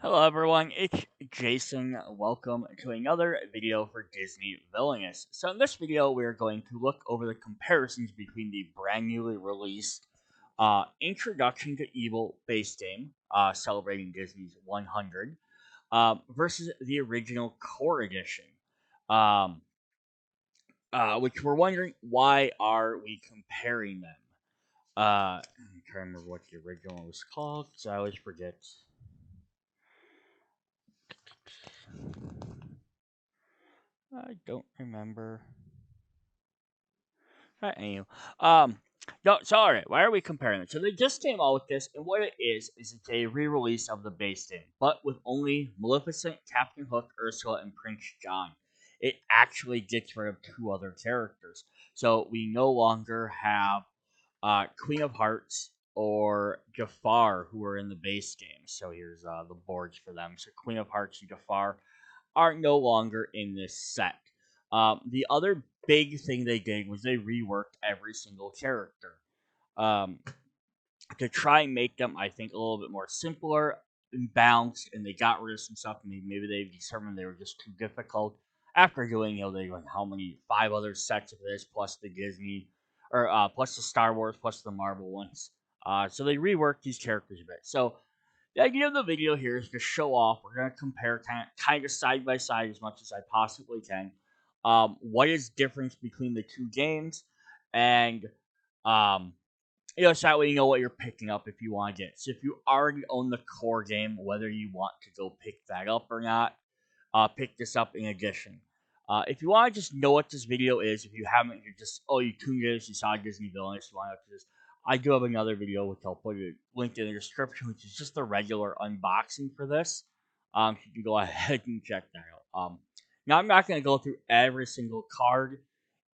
Hello everyone, it's Jason. Welcome to another video for Disney Villainous. So in this video, we're going to look over the comparisons between the brand newly released Introduction to Evil base game, celebrating Disney's 100, versus the original core edition. Um, which we're wondering, why are we comparing them? I'm trying to remember what the original was called, because I always forget. I don't remember. Anyway, um, no, so alright, why are we comparing them? So they just came out with this, and what it is it's a re-release of the base game, but with only Maleficent, Captain Hook, Ursula, and Prince John. It actually gets rid of two other characters, so we no longer have Queen of Hearts or Jafar, who are in the base game. So here's the boards for them. So Queen of Hearts and Jafar are no longer in this set. The other big thing they did was they reworked every single character um, to try and make them, I think, a little bit more simpler and balanced. And they got rid of some stuff. Maybe they determined they were just too difficult. After doing, they like how many 5 other sets of this plus the Disney or plus the Star Wars plus the Marvel ones. So they reworked these characters a bit. So the idea of the video here is to show off. We're going to compare kind of side by side as much as I possibly can. What is difference between the two games, and um, so that way you know what you're picking up if you want to get it. So if you already own the core game, whether you want to go pick that up or not, pick this up in addition. If you want to just know what this video is, if you haven't, you're just, you tuned in, you saw Disney Villainous, you want to this. I do have another video, which I'll put a link in the description, which is just the regular unboxing for this. You can go ahead and check that out. Now, I'm not going to go through every single card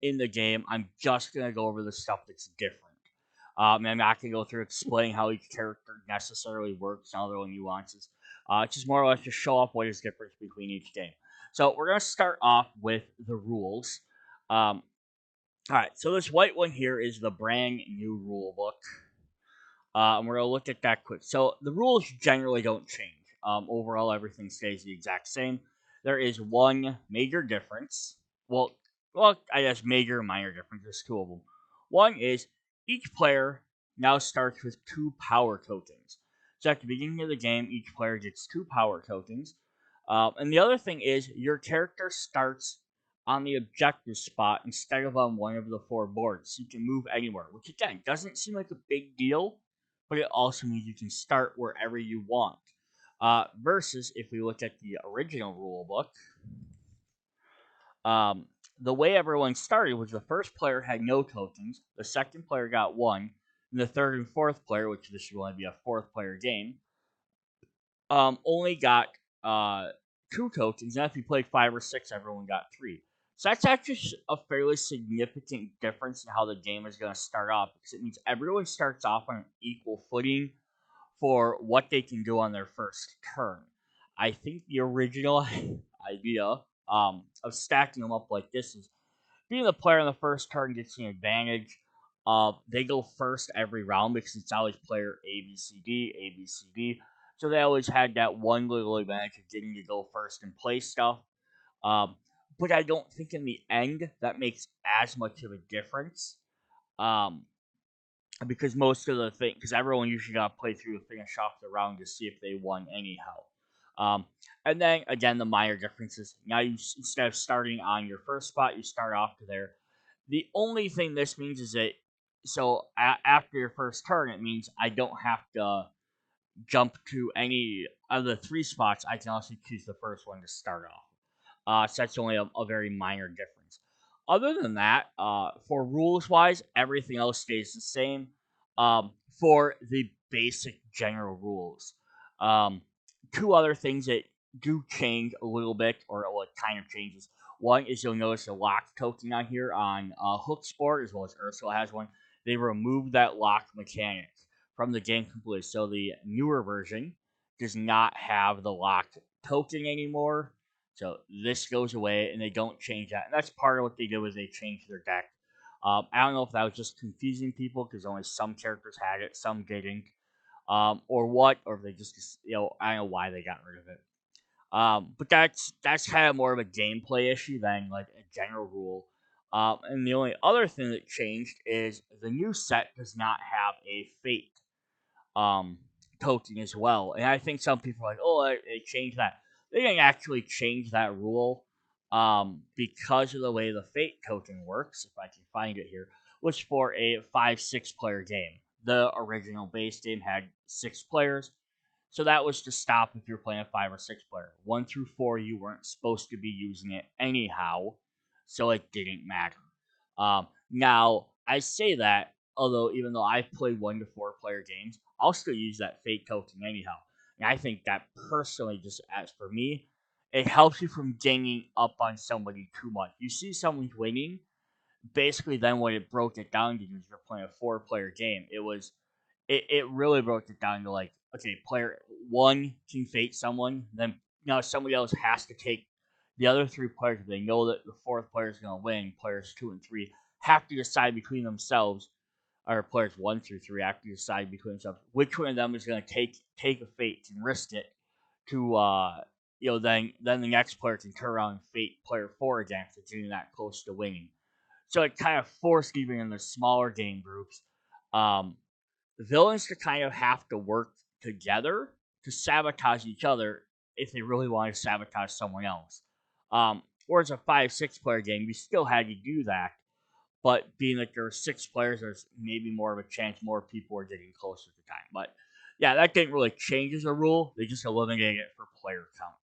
in the game. I'm just going to go over the stuff that's different. And I'm not going to go through explaining how each character necessarily works and other nuances. It's just more or less to show off what is different between each game. So we're going to start off with the rules. Alright, so this white one here is the brand new rule book. And we're going to look at that quick. So the rules generally don't change. Overall, everything stays the exact same. There is one major difference. Well, I guess major and minor difference. There's two of them. One is each player now starts with 2 power tokens. So at the beginning of the game, each player gets 2 power tokens. And the other thing is your character starts on the objective spot instead of on one of the 4 boards. So you can move anywhere, which again doesn't seem like a big deal, but it also means you can start wherever you want. Versus if we look at the original rule book, the way everyone started was the first player had no tokens, the second player got 1, and the third and fourth player, which this should only be a 4th-player game, only got 2 tokens. And if you played 5 or 6, everyone got 3. So that's actually a fairly significant difference in how the game is going to start off, because it means everyone starts off on an equal footing for what they can do on their first turn. I think the original idea of stacking them up like this is being the player on the first turn gets an advantage. They go first every round because it's always player A, B, C, D, A, B, C, D. So they always had that one little advantage of getting to go first and play stuff. Um, but I don't think in the end that makes as much of a difference. Um, because most of the thing, because everyone usually got to play through to finish off the round to see if they won anyhow. And then again, the minor differences. Now you instead of starting on your first spot, you start off to there. The only thing this means is that after your first turn, it means I don't have to jump to any of the 3 spots. I can also choose the first one to start off. So that's only a very minor difference. Other than that, for rules wise, everything else stays the same. For the basic general rules, um, 2 other things that do change a little bit, or what kind of changes. One is you'll notice a lock token on here on Hook's board, as well as Ursula has one. They removed that lock mechanic from the game completely. So the newer version does not have the lock token anymore. So this goes away, and they don't change that. And that's part of what they did was they changed their deck. I don't know if that was just confusing people because only some characters had it, some didn't. or what, or if they just I don't know why they got rid of it. But that's kind of more of a gameplay issue than like a general rule. And the only other thing that changed is the new set does not have a fate um token as well. And I think some people are like, oh, they changed that. They didn't actually change that rule because of the way the fate token works. If I can find it here, was for a 5-6 player game. The original base game had 6 players, so that was to stop if you're playing a 5 or 6 player. 1 through 4, you weren't supposed to be using it anyhow, so it didn't matter. Now I say that, although even though I've played 1 to 4 player games, I'll still use that fate token anyhow. And I think that personally, just as for me, it helps you from ganging up on somebody too much. You see someone's winning, basically then what it broke it down to is you're playing a 4 player game. It really broke it down to like, okay, player one can fate someone, then now somebody else has to take the other 3 players. If they know that the fourth player is going to win, players 2 and 3 have to decide between themselves, or players 1 through 3 have to decide between themselves which one of them is going to take a fate and risk it to then the next player can turn around and fate player 4 again if it's getting that close to winning. So it kind of forced, even in the smaller game groups, um, villains to kind of have to work together to sabotage each other if they really want to sabotage someone else. Whereas a 5-6 player game, you still had to do that, but being that there are 6 players, there's maybe more of a chance more people are getting closer to time. But yeah, that didn't really change as a rule. They just eliminated it for player count.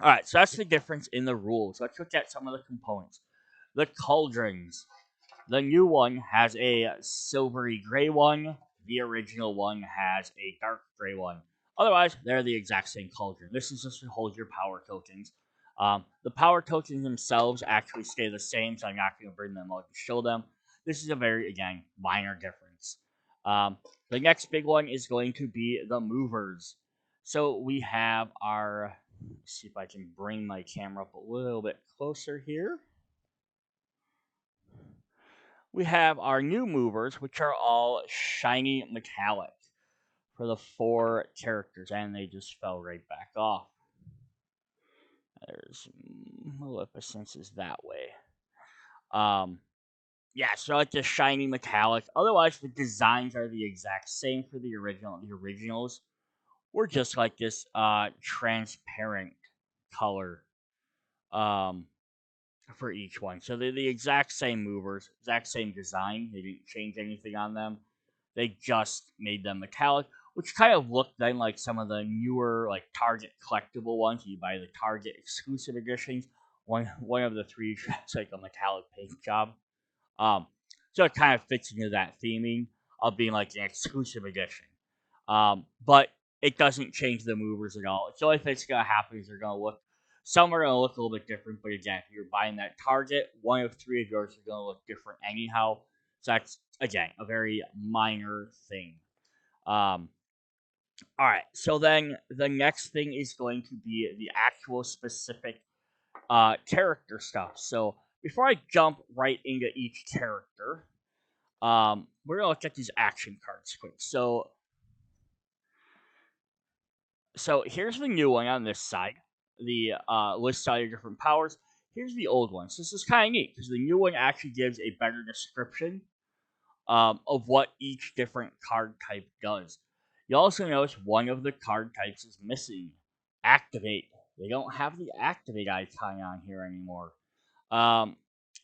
All right, so that's the difference in the rules. Let's look at some of the components. The cauldrons. The new one has a silvery gray one. The original one has a dark gray one. Otherwise, they're the exact same cauldron. This is just to hold your power tokens. The power tokens themselves actually stay the same, so I'm not going to bring them out to show them. This is a very, again, minor difference. The next big one is going to be the movers. So we have our. Let's see if I can bring my camera up a little bit closer here. We have our new movers, which are all shiny metallic for the 4 characters, and they just fell right back off. There's Maleficence is that way. Yeah, so it's just shiny metallic. Otherwise, the designs are the exact same for the original. The originals were just like this transparent color. Um, for each one. So they're the exact same movers, exact same design. They didn't change anything on them. They just made them metallic, which kind of looked then like some of the newer like Target collectible ones. You buy the Target exclusive editions. One of the 3 has like a metallic paint job. Um, so it kind of fits into that theming of being like an exclusive edition. But it doesn't change the movers at all. So if it's gonna happen is they're gonna look some are gonna look a little bit different, but again, if you're buying that Target, one of 3 of yours are gonna look different anyhow. So that's again a very minor thing. Um, all right, so then the next thing is going to be the actual specific character stuff. So before I jump right into each character, we're gonna look at these action cards quick. So here's the new one on this side. The lists all your different powers. Here's the old one. So this is kind of neat because the new one actually gives a better description of what each different card type does. You also notice one of the card types is missing. Activate. They don't have the activate icon on here anymore. Um,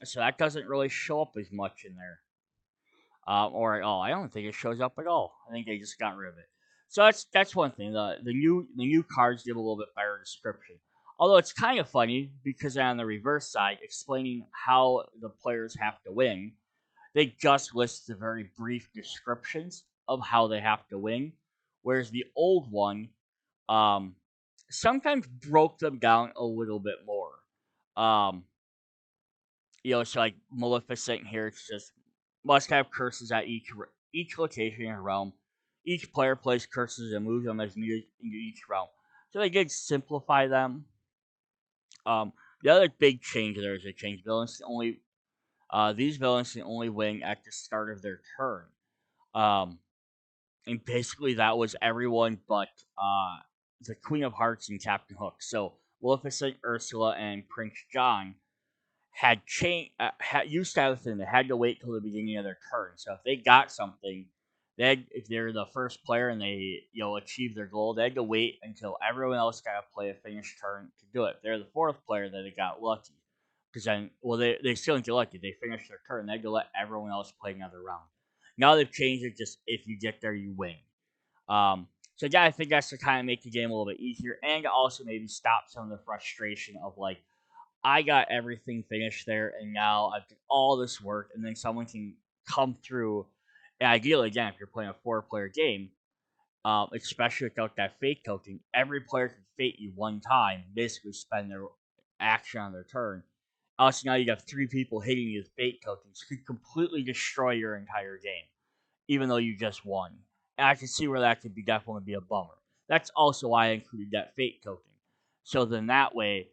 so that doesn't really show up as much in there, or at all. I don't think it shows up at all. I think they just got rid of it. So that's one thing. The new cards give a little bit better description. Although it's kind of funny because on the reverse side, explaining how the players have to win, they just list the very brief descriptions of how they have to win, whereas the old one um, sometimes broke them down a little bit more. Um, so like Maleficent here, it's just must have curses at each location in a realm. Each player plays curses and moves them as needed into each realm. So they did simplify them. The other big change there is they changed villains to only these villains can only win at the start of their turn. Um, and basically that was everyone but the Queen of Hearts and Captain Hook. So Maleficent, Ursula, and Prince John had changed, used to have a thing. They had to wait till the beginning of their turn. So if they got something, if they're the first player and they achieve their goal, they had to wait until everyone else got to play a finished turn to do it. If they're the fourth player, then they got lucky. Because then, well, they still didn't get lucky. They finished their turn. They had to let everyone else play another round. Now they've changed it. Just if you get there, you win. Um, so yeah, I think that's to kind of make the game a little bit easier and also maybe stop some of the frustration of like I got everything finished there, and now I've done all this work, and then someone can come through. And ideally, again, if you're playing a four-player game, especially without that fate token, every player can fate you one time, basically spend their action on their turn. Also, now you have three people hitting you with fate tokens, could completely destroy your entire game, even though you just won. And I can see where that could be definitely be a bummer. That's also why I included that fate token. So then that way,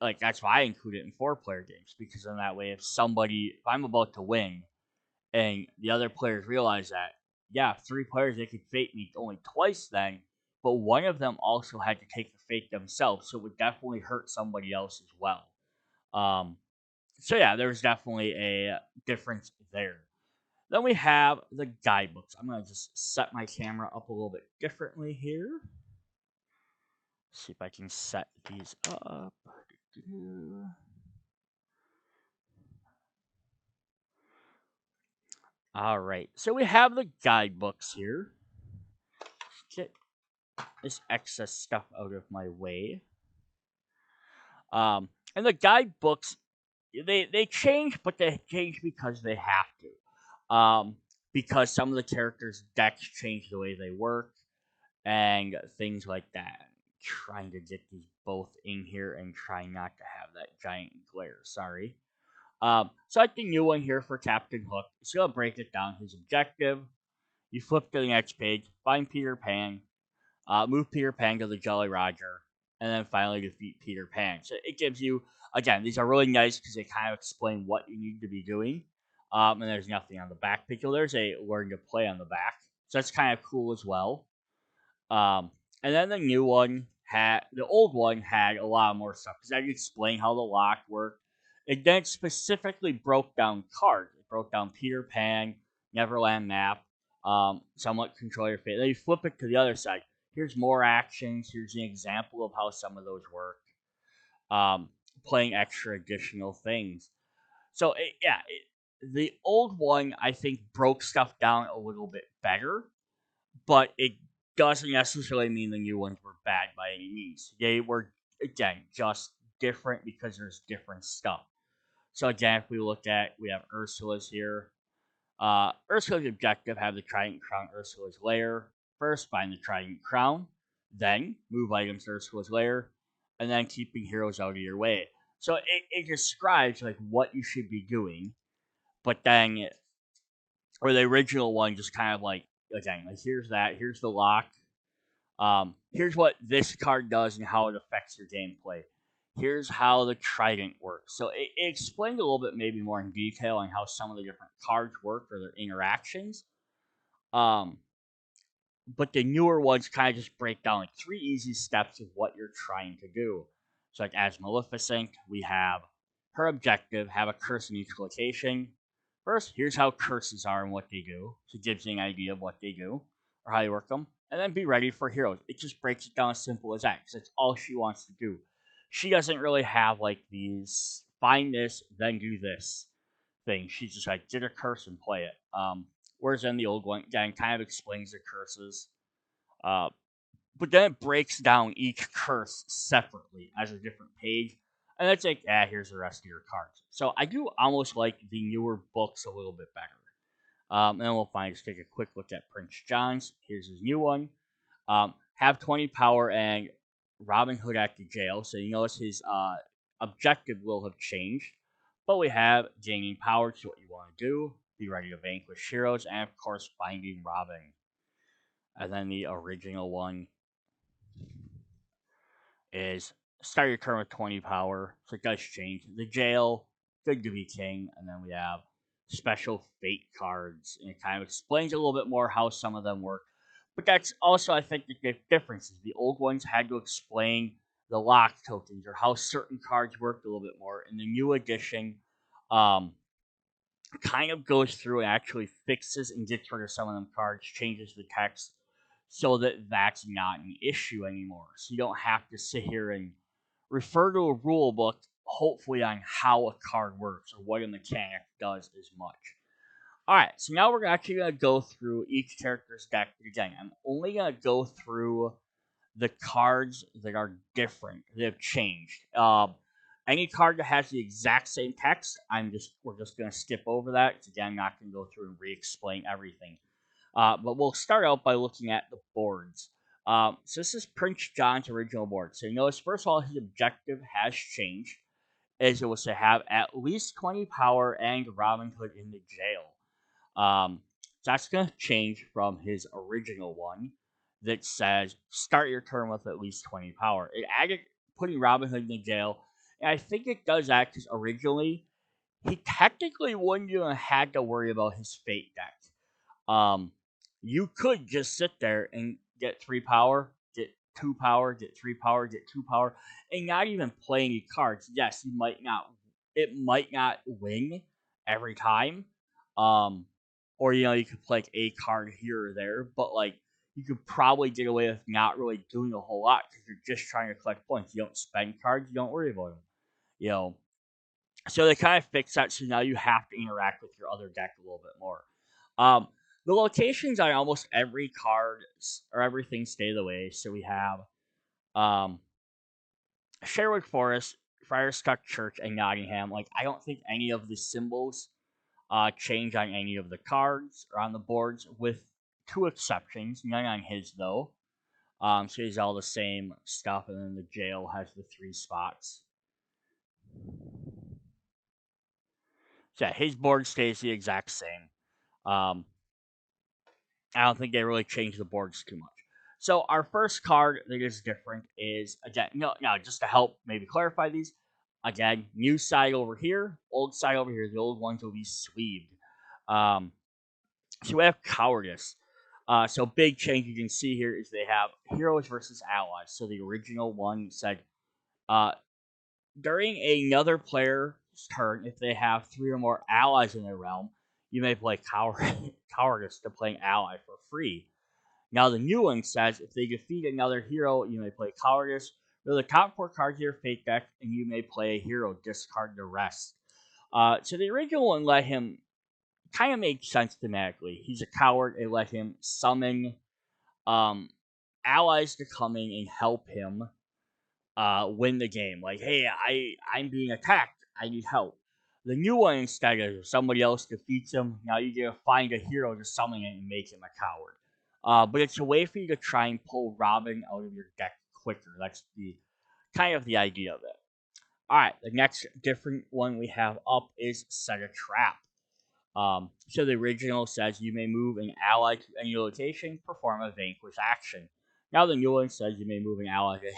like that's why I include it in four-player games because in that way, if I'm about to win and the other players realize that, yeah, three players they could fate me only twice then, but one of them also had to take the fate themselves, so it would definitely hurt somebody else as well. Um, so yeah, there's definitely a difference there. Then we have the guidebooks. I'm gonna just set my camera up a little bit differently here. See if I can set these up. All right, so we have the guidebooks here. Get this excess stuff out of my way. And the guidebooks, they change, but they change because they have to. Because some of the characters' decks change the way they work and things like that. Trying to get these both in here and trying not to have that giant glare. Sorry. So like the new one here for Captain Hook. It's gonna break it down. His objective. You flip to the next page, find Peter Pan, move Peter Pan to the Jolly Roger, and then finally defeat Peter Pan. So it gives you, again, these are really nice because they kind of explain what you need to be doing. And there's nothing on the back page. There's a learn to play on the back. So that's kind of cool as well. Um, and then the old one had a lot more stuff because I could explain how the lock worked. It then specifically broke down cards. It broke down Peter Pan, Neverland Map, somewhat control your fate. Then you flip it to the other side. Here's more actions. Here's an example of how some of those work. Um, Playing extra additional things. So the old one I think broke stuff down a little bit better, but it doesn't necessarily mean the new ones were bad by any means. They were again just different because there's different stuff. So again, if we have Ursula's here. Ursula's objective: have the Trident Crown Ursula's lair. First, find the Trident Crown, then move items to Ursula's lair, and then keeping heroes out of your way. So it describes like what you should be doing, but then or the original one just kind of like again like here's the lock, here's what this card does and how it affects your gameplay. Here's how the trident works. So it explained a little bit maybe more in detail on how some of the different cards work or their interactions. Um, but the newer ones kind of just break down like three easy steps of what you're trying to do. So like as Maleficent, we have her objective, have a curse in each location. First, here's how curses are and what they do. So it gives you an idea of what they do or how you work them. And then be ready for heroes. It just breaks it down as simple as that because that's all she wants to do. She doesn't really have like these find this, then do this thing. She's just like get a curse and play it. Whereas in the old one, again, kind of explains the curses. Uh, but then it breaks down each curse separately as a different page. And it's like, here's the rest of your cards. So I do almost like the newer books a little bit better. And then we'll just take a quick look at Prince John's. Here's his new one. Have 20 power and Robin Hood at the jail. So you notice his objective will have changed. But we have gaining power to what you want to do, be ready to vanquish heroes, and of course finding Robin. And then the original one is start your turn with 20 power. So it does change. The jail, good to be king. And then we have special fate cards, and it kind of explains a little bit more how some of them work. But that's also, I think, the differences. The old ones had to explain the lock tokens or how certain cards worked a little bit more. And the new edition um, kind of goes through and actually fixes and gets rid of some of them cards, changes the text so that that's not an issue anymore. So you don't have to sit here and refer to a rule book, hopefully on how a card works or what a mechanic does as much. Alright, so now we're actually going to go through each character's deck. Again, I'm only going to go through the cards that are different, that have changed. Any card that has the exact same text, we're just going to skip over that. Again, I'm not going to go through and re-explain everything. But we'll start out by looking at the boards. So this is Prince John's original board. So you notice, first of all, his objective has changed, as it was to have at least 20 power and Robin Hood in the jail. So that's going to change from his original one that says start your turn with at least 20 power. It added putting Robin Hood in the jail, and I think it does that because originally he technically wouldn't even had to worry about his fate deck. You could just sit there and get 3 power, get 2 power, get 3 power, get 2 power, and not even play any cards. Yes, it might not win every time. Um, or you could play like a card here or there, but like you could probably get away with not really doing a whole lot because you're just trying to collect points. You don't spend cards, you don't worry about them. You know, so they kind of fix that, so now you have to interact with your other deck a little bit more. Um, the locations on almost every card or everything stay the way. So we have um, Sherwood Forest, Friarstuck Church, and Nottingham. Like I don't think any of the symbols change on any of the cards or on the boards, with two exceptions. None on his though. So he's all the same stuff, and then the jail has the 3 spots. So yeah, his board stays the exact same. Um, I don't think they really changed the boards too much. So our first card that is different is again, no, just to help maybe clarify these. Again, new side over here, old side over here. The old ones will be sleeved. Um, so we have cowardice. So big change you can see here is they have heroes versus allies. So the original one said, uh, during another player's turn, if they have 3 or more allies in their realm, you may play cowardice to play an ally for free. Now the new one says if they defeat another hero, you may play cowardice. They're the top 4 cards of your fate deck, and you may play a hero, discard the rest. So the original one let him kind of make sense thematically. He's a coward. It let him summon um, allies to come in and help him win the game. Like, hey, I'm being attacked. I need help. The new one instead is if somebody else defeats him, now you gotta find a hero to summon it and make him a coward. But it's a way for you to try and pull Robin out of your deck quicker. That's the kind of the idea of it. Alright, the next different one we have up is set a trap. So the original says you may move an ally to any location, perform a vanquish action. Now the new one says you may move an ally to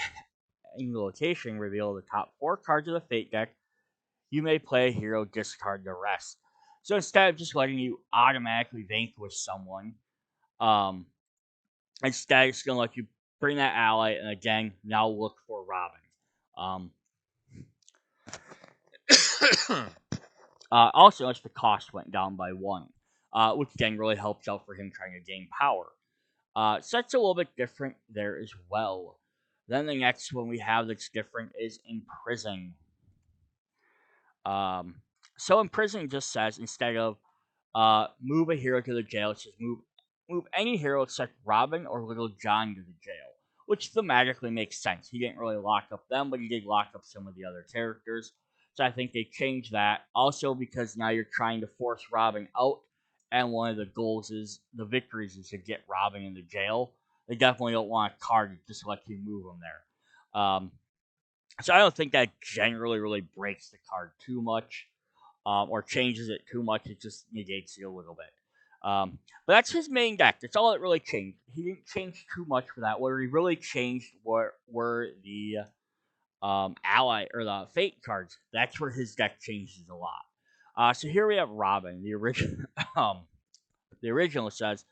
any location, reveal the top 4 cards of the fate deck. You may play a hero, discard the rest. So instead of just letting you automatically vanquish someone, um, instead it's gonna let you bring that ally, and again, now look for Robin. Um, also, notice the cost went down by 1, which again really helps out for him trying to gain power. So that's a little bit different there as well. Then the next one we have that's different is Imprison. Um, so Imprison just says instead of move a hero to the jail, it says move any hero except Robin or Little John to the jail, which thematically makes sense. He didn't really lock up them, but he did lock up some of the other characters. So I think they changed that. Also because now you're trying to force Robin out, and one of the goals is the victories is to get Robin in the jail. They definitely don't want a card to just let you move him there. So I don't think that generally really breaks the card too much, or changes it too much. It just negates it a little bit. But that's his main deck. That's all it really changed. He didn't change too much for that. What he really changed were the ally or the fate cards. That's where his deck changes a lot. So here we have Robin. The original, the original says,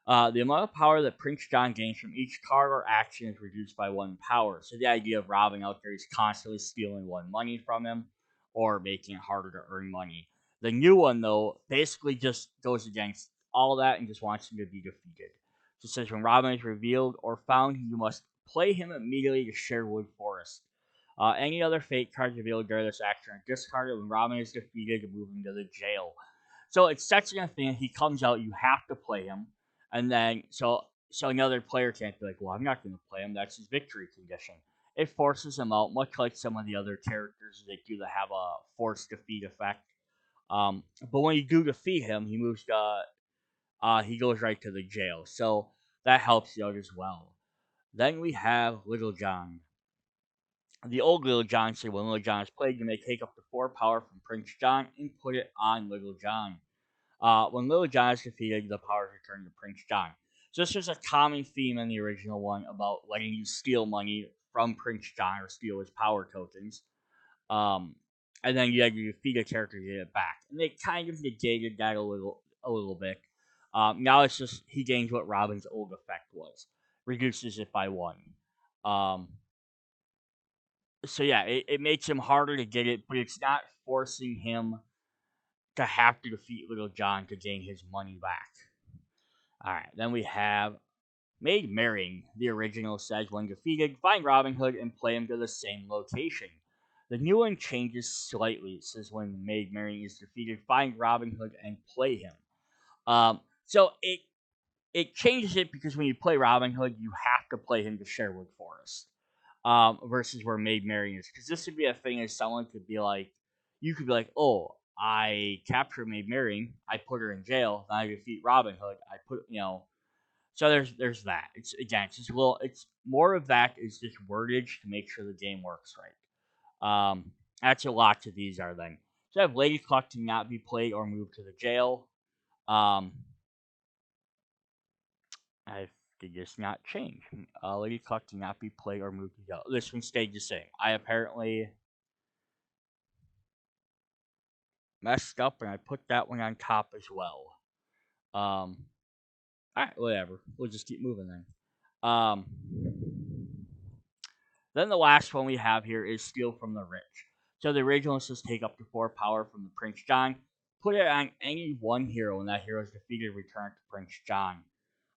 the amount of power that Prince John gains from each card or action is reduced by one power. So the idea of robbing out there is constantly stealing one money from him or making it harder to earn money. The new one, though, basically just goes against all that and just wants him to be defeated. So it says when Robin is revealed or found, you must play him immediately to Sherwood Forest. Any other fate cards revealed during this action are discarded when Robin is defeated and moving to the jail. So it's such a thing. He comes out, you have to play him, and then so another player can't be like, well, I'm not going to play him. That's his victory condition. It forces him out, much like some of the other characters that do that have a forced defeat effect. But when you do defeat him, he moves to he goes right to the jail. So that helps you out as well. Then we have Little John. The old Little John said when Little John is played, you may take up to 4 power from Prince John and put it on Little John. When Little John is defeated, the powers return to Prince John. So this was a common theme in the original one about letting you steal money from Prince John or steal his power tokens. Um, and then you had to defeat a character to get it back. And they kind of negated that a little bit. Now it's just he gains what Robin's old effect was. Reduces it by one. Um, so yeah, it makes him harder to get it, but it's not forcing him to have to defeat Little John to gain his money back. Alright, then we have Maid Marian. The original says when defeated, find Robin Hood and play him to the same location. The new one changes slightly. It says when Maid Marian is defeated, find Robin Hood and play him. So it changes it because when you play Robin Hood, you have to play him to Sherwood Forest. Versus where Maid Marian is. Because this would be a thing as someone could be like, you could be like, oh, I capture Maid Marian, I put her in jail, then I defeat Robin Hood, I put, so there's that. It's again, it's just a little, it's more of that is just wordage to make sure the game works right. That's a lot to these are then. So I have Lady Cluck to not be played or moved to the jail. Um, I did this not change. Lady Cluck to not be played or moved to jail. This one stayed the same. I apparently messed up and I put that one on top as well. Alright, whatever. We'll just keep moving then. Then the last one we have here is Steal from the Rich. So the original says take up to 4 power from the Prince John, put it on any one hero, and that hero is defeated, return to Prince John.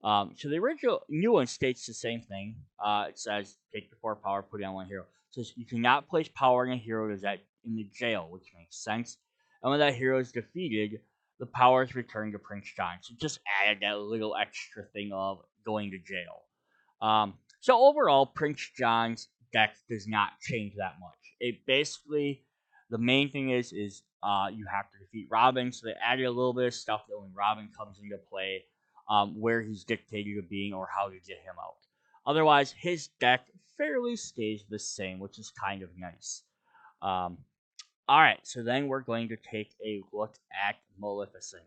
So the original new one states the same thing. It says take the 4 power, put it on one hero. It says you cannot place power on a hero that is in the jail, which makes sense. And when that hero is defeated, the power is returned to Prince John. So just added that little extra thing of going to jail. So overall, Prince John's deck does not change that much. It basically, the main thing is you have to defeat Robin. So they added a little bit of stuff that when Robin comes into play, where he's dictated to being or how to get him out. Otherwise, his deck fairly stays the same, which is kind of nice. Alright, so then we're going to take a look at Maleficent.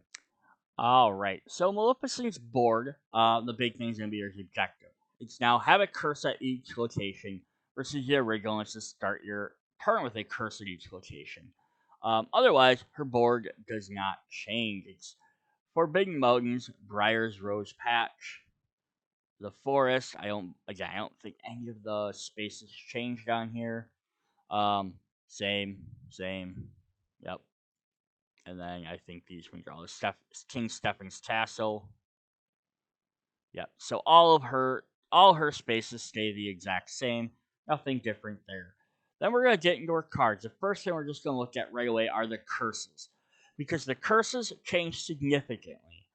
Alright, so Maleficent's board, the big thing is going to be her objective. It's now have a curse at each location versus the original is to start your turn with a curse at each location. Otherwise, her board does not change. It's Forbidden Mountains, Briar's Rose Patch, the Forest. I don't think any of the spaces changed on here. Same. Yep. And then I think these ones are all King Stephen's Castle. Yep. So all her spaces stay the exact same. Nothing different there. Then we're gonna get into our cards. The first thing we're just gonna look at right away are the curses, because the curses change significantly.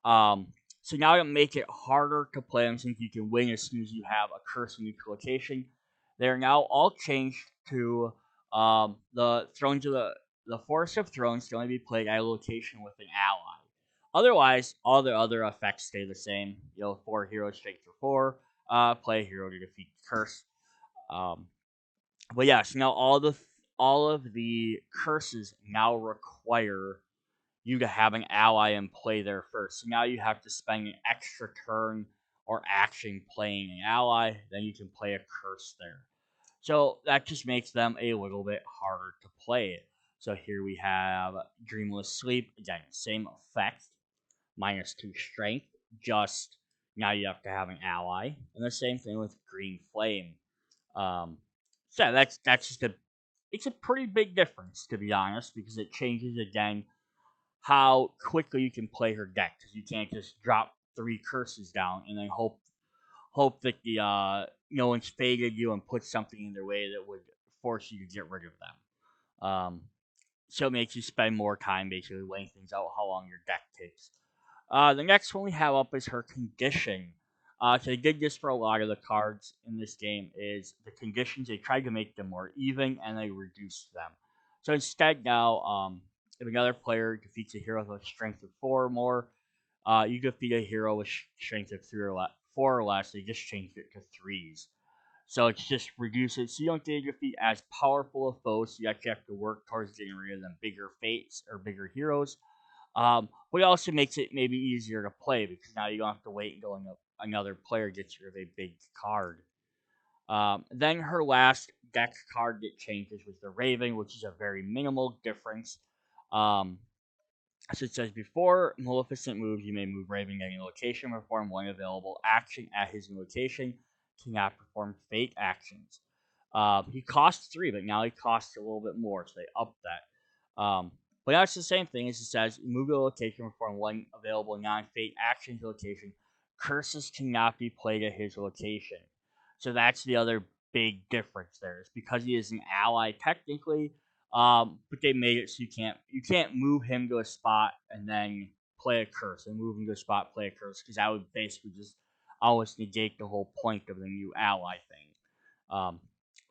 So now to make it harder to play them, since you can win as soon as you have a curse in each location, they're now all changed to the Thrones of the Forest of Thrones can only be played at a location with an ally. Otherwise, all the other effects stay the same. 4 heroes straight for 4. Play a hero to defeat the curse. But yeah, so now all of the curses now require you to have an ally and play there first. So now you have to spend an extra turn or action playing an ally, then you can play a curse there. So that just makes them a little bit harder to play. So here we have Dreamless Sleep. Again, same effect, -2 strength. Just now you have to have an ally, and the same thing with Green Flame. Um, so yeah, that's just a it's a pretty big difference, to be honest, because it changes again how quickly you can play her deck, because you can't just drop 3 curses down and then hope that the no one's faded you and put something in their way that would force you to get rid of them. So it makes you spend more time basically weighing things out how long your deck takes. The next one we have up is her condition. So they did this for a lot of the cards in this game. Is the conditions they tried to make them more even and they reduced them. So instead now, if another player defeats a hero with a strength of 4 or more, you defeat a hero with strength of 4 or less. They just changed it to threes. So it's just reduces, so you don't get to defeat as powerful of foes. So you actually have to work towards getting rid of them bigger fates or bigger heroes. But it also makes it maybe easier to play because now you don't have to wait until another player gets rid of a big card. Then her last deck card that changes was the Raven, which is a very minimal difference. Um, so it says before Maleficent moves, you may move Raven at any location, perform one available action at his new location, cannot perform fate actions. He costs 3, but now he costs a little bit more, so they upped that. But that's the same thing as it says move to a location, perform one available non-fate action to location. Curses cannot be played at his location. So that's the other big difference there. It's because he is an ally technically, but they made it so you can't move him to a spot and then play a curse, and move him to a spot, play a curse, because that would basically just always negate the whole point of the new ally thing. Um,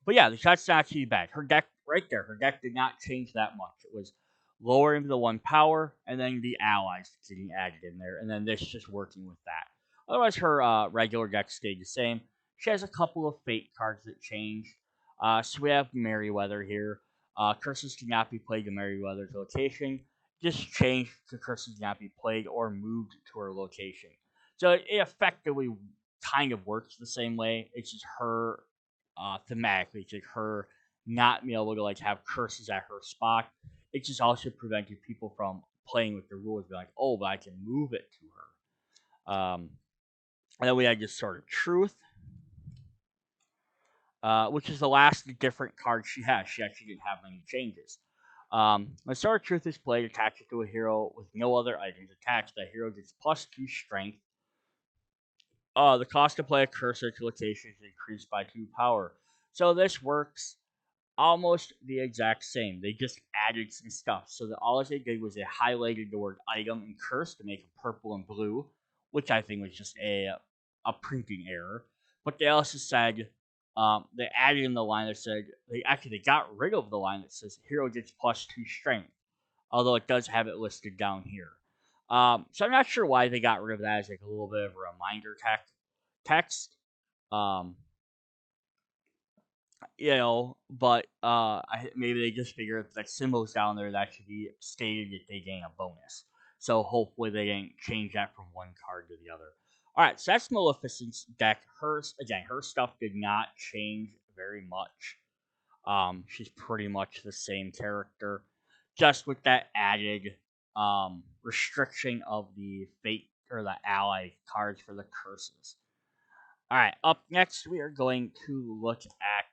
but yeah, that's not too bad. Her deck right there, her deck did not change that much. It was lowering the 1 power and then the allies getting added in there, and then this just working with that. Otherwise, her regular deck stayed the same. She has a couple of fate cards that changed. So we have Merryweather here. Curses cannot be played to Merryweather's location. Just changed to curses cannot be played or moved to her location. So it effectively kind of works the same way. It's just her thematically, it's like her not being able to like have curses at her spot. It just also prevented people from playing with the rules, be like, oh, but I can move it to her. And then we had just sort of truth, which is the last different card she has. She actually didn't have many changes. When Sword of Truth is played, attach it to a hero with no other items attached. That hero gets +2 strength. The cost to play a cursor to location is increased by 2 power. So this works almost the exact same. They just added some stuff. So all they did was they highlighted the word item and curse to make it purple and blue, which I think was just a printing error. But they also said they added in the line that said they got rid of the line that says hero gets +2 strength, although it does have it listed down here. So I'm not sure why they got rid of that as like a little bit of a reminder text. Um, but maybe they just figured if that symbol's down there, that should be stated that they gain a bonus. So hopefully they didn't change that from one card to the other. All right, so that's Maleficent's deck. Her stuff did not change very much. She's pretty much the same character, just with that added restriction of the fate or the ally cards for the curses. All right, up next we are going to look at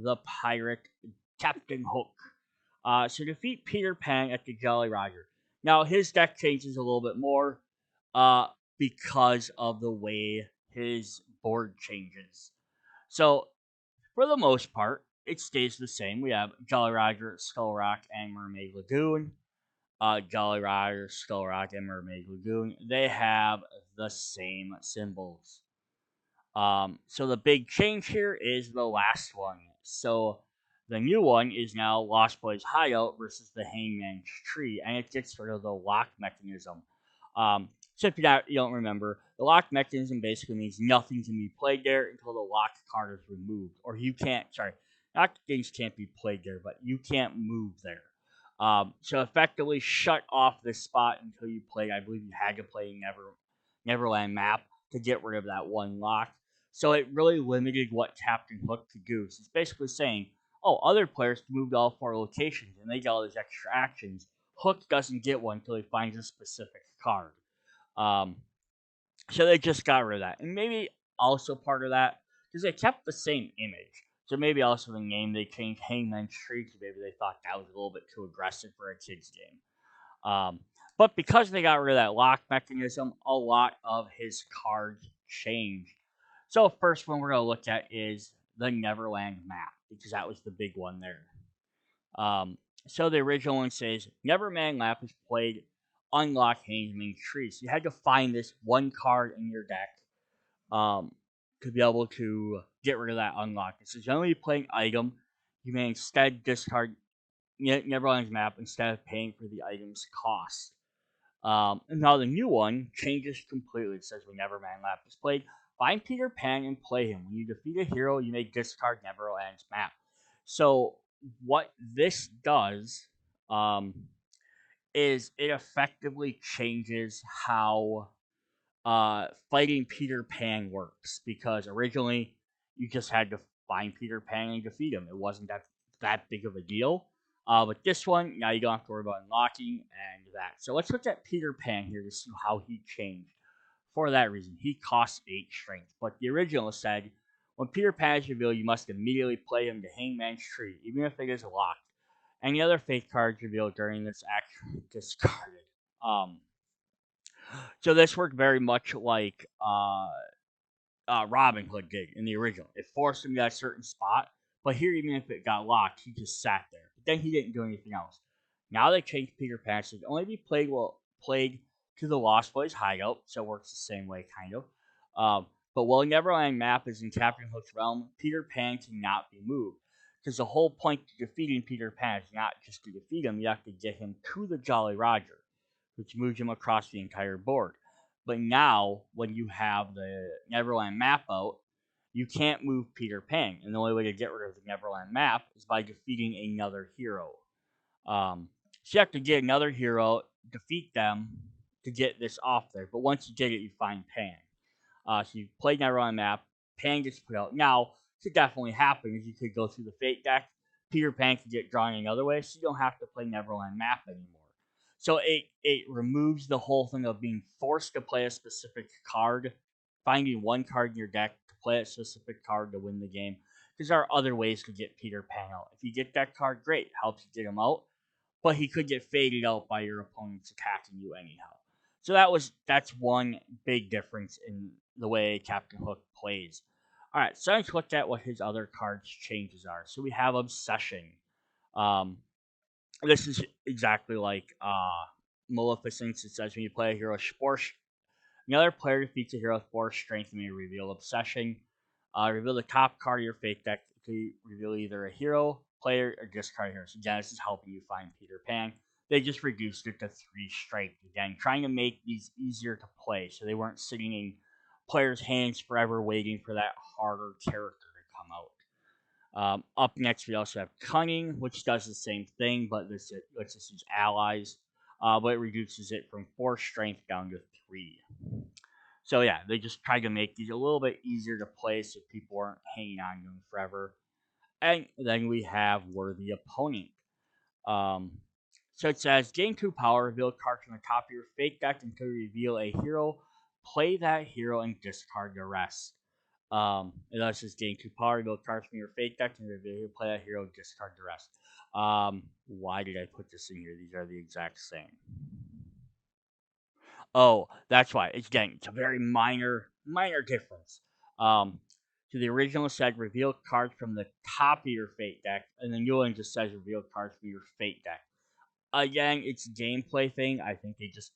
the pirate Captain Hook. So defeat Peter Pan at the Jolly Roger. Now his deck changes a little bit more, uh, because of the way his board changes. So for the most part, it stays the same. We have Jolly Roger, Skull Rock, and Mermaid Lagoon. Jolly Roger, Skull Rock, and Mermaid Lagoon. They have the same symbols. So the big change here is the last one. So the new one is now Lost Boys Hideout versus the Hangman's Tree, and it gets rid of the lock mechanism. So if you don't remember, the lock mechanism basically means nothing can be played there until the lock card is removed, or you can't. Sorry, not things can't be played there, but you can't move there. So effectively shut off this spot until you play. I believe you had to play Neverland map to get rid of that one lock. So it really limited what Captain Hook could do. So it's basically saying, Oh, other players can move to all four locations and they get all these extra actions. Hook doesn't get one until he finds a specific card. Um, so they just got rid of that. And maybe also part of that, because they kept the same image. So maybe also the name they changed Hangman's Tree because maybe they thought that was a little bit too aggressive for a kid's game. Um, but because they got rid of that lock mechanism, a lot of his cards changed. So first one we're gonna look at is the Neverland map because that was the big one there. Um, so the original one says Neverland map is played unlock Hangman's Tree. So you had to find this one card in your deck um, to be able to get rid of that unlock. It says generally you play an item, you may instead discard Neverland's map instead of paying for the item's cost. And now the new one changes completely. It says whenever Man Lap is played, find Peter Pan and play him. When you defeat a hero, you may discard Neverland's map. So what this does um, is it effectively changes how fighting Peter Pan works because originally you just had to find Peter Pan and defeat him. It wasn't that big of a deal. But this one, now you don't have to worry about unlocking and that. So let's look at Peter Pan here to see how he changed. For that reason, he costs 8 strength. But the original said, when Peter Pan is revealed, you must immediately play him to Hangman's Tree, even if it is locked. Any other fate cards revealed during this action discarded. Um, so this worked very much like Robin Hood did in the original. It forced him to a certain spot, but here, even if it got locked, he just sat there. But then he didn't do anything else. Now they changed Peter Pan to only be played to the Lost Boys hideout, so it works the same way, kind of. But while Neverland map is in Captain Hook's realm, Peter Pan cannot be moved. Because the whole point to defeating Peter Pan is not just to defeat him, you have to get him to the Jolly Roger, which moves him across the entire board. But now, when you have the Neverland map out, you can't move Peter Pan, and the only way to get rid of the Neverland map is by defeating another hero. So you have to get another hero, defeat them to get this off there. But once you get it, you find Pan. So you play Neverland map, Pan gets put out. Now, could definitely happen is you could go through the Fate deck, Peter Pan could get drawn another way, so you don't have to play Neverland map anymore. So it removes the whole thing of being forced to play a specific card, finding one card in your deck to play a specific card to win the game. Because there are other ways to get Peter Pan out. If you get that card, great, helps you get him out. But he could get faded out by your opponents attacking you anyhow. So that's one big difference in the way Captain Hook plays. All right, so let's look at what his other cards changes are. So we have Obsession. Um, this is exactly like Maleficence. It says when you play a hero sport, another player defeats a hero with 4 strength and may reveal Obsession. Reveal the top card of your fate deck to reveal either a hero, player, or discard heroes. Again, this is helping you find Peter Pan. They just reduced it to 3 strength. Again, trying to make these easier to play so they weren't sitting in players' hands forever waiting for that harder character to come out. Up next, we also have Cunning, which does the same thing, but this lets us use allies. But it reduces it from 4 strength down to 3. So yeah, they just tried to make these a little bit easier to play so people aren't hanging on them forever. And then we have Worthy Opponent. Um, so it says, gain 2 power, reveal a card from the top of your fate deck until you reveal a hero. Play that hero and discard the rest. It also says gain 2 power, reveal cards from your fate deck and reveal play that hero, discard the rest. Why did I put this in here? These are the exact same. Oh, that's why. It's a very minor difference. So the original said reveal cards from the top of your fate deck, and the new one just says reveal cards from your fate deck. Again, it's a gameplay thing. I think they just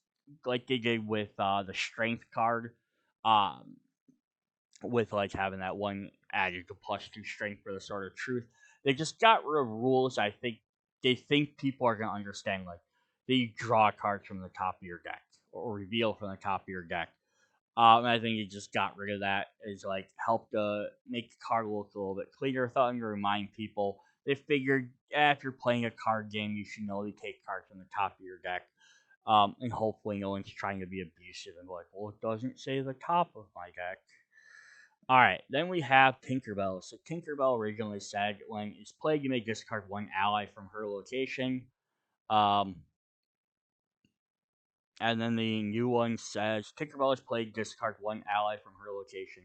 like they did with the strength card, um, with like having that one added to +2 strength for the Sword of Truth. They just got rid of rules. I think they think people are gonna understand. Like they draw cards from the top of your deck or reveal from the top of your deck. I think he just got rid of that. Is like helped make the card look a little bit cleaner. Thought to remind people. They figured if you're playing a card game, you should know to take cards from the top of your deck. And hopefully no one's trying to be abusive and be like, well, it doesn't say the top of my deck. Alright, then we have Tinkerbell. So Tinkerbell originally said when it's played, you may discard one ally from her location. Um, and then the new one says Tinkerbell is played, discard one ally from her location.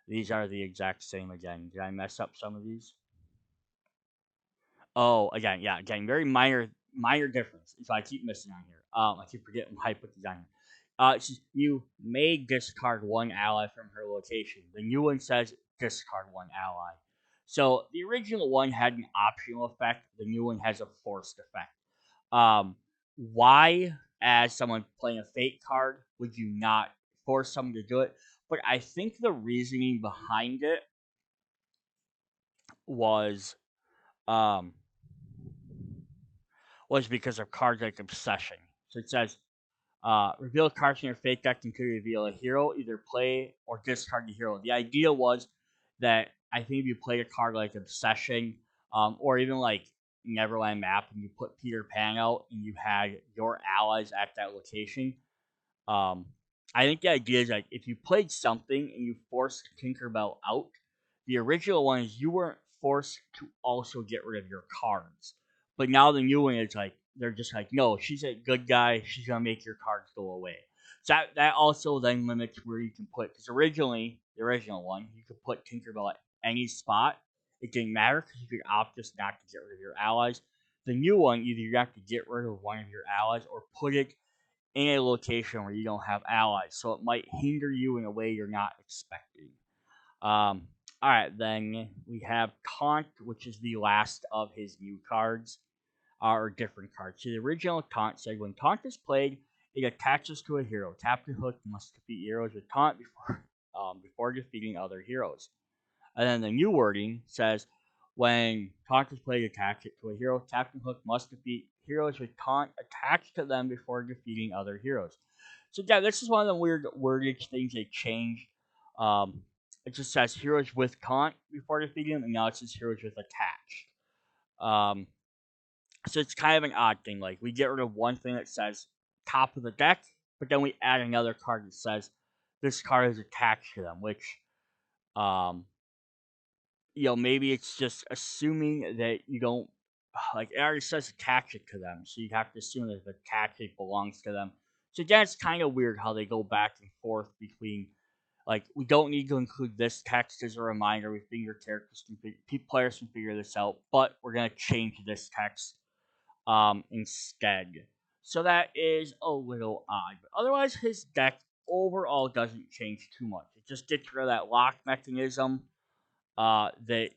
These are the exact same again. Did I mess up some of these? Oh, again, yeah, again, very minor difference. So I keep missing on here. I keep forgetting why I put these on here. It's just, you may discard one ally from her location. The new one says discard one ally. So the original one had an optional effect. The new one has a forced effect. Why, as someone playing a fate card, would you not force someone to do it? But I think the reasoning behind it was um because of cards like Obsession. So it says, reveal cards in your fate deck and could reveal a hero, either play or discard the hero. The idea was that I think if you play a card like Obsession, or even like Neverland Map, and you put Peter Pan out and you had your allies at that location, um, I think the idea is like if you played something and you forced Tinkerbell out, the original one is you weren't forced to also get rid of your cards. But now the new one is like they're just like, no, she's a good guy. She's gonna make your cards go away. So that also then limits where you can put, because originally the original one you could put Tinkerbell at any spot. It didn't matter because you could opt just not to get rid of your allies. The new one, either you have to get rid of one of your allies or put it in a location where you don't have allies, so it might hinder you in a way you're not expecting. All right, then we have Taunt, which is the last of his new cards, or different cards. So the original Taunt said when Taunt is played, it attaches to a hero. Captain Hook must defeat heroes with Taunt before defeating other heroes. And then the new wording says when Taunt is played, attach it to a hero. Captain Hook must defeat heroes with Taunt attached to them before defeating other heroes. So yeah, this is one of the weird wordage things they changed. Um, it just says heroes with Taunt before defeating them, and now it says heroes with attached. Um, so it's kind of an odd thing. Like we get rid of one thing that says top of the deck, but then we add another card that says this card is attached to them, which um, maybe it's just assuming that you don't, like it already says attach it to them, so you'd have to assume that the attach it belongs to them. So again, it's kind of weird how they go back and forth between, like, we don't need to include this text as a reminder. We think your characters players can figure this out, but we're gonna change this text instead. So that is a little odd, but otherwise his deck overall doesn't change too much. It just gets rid of that lock mechanism that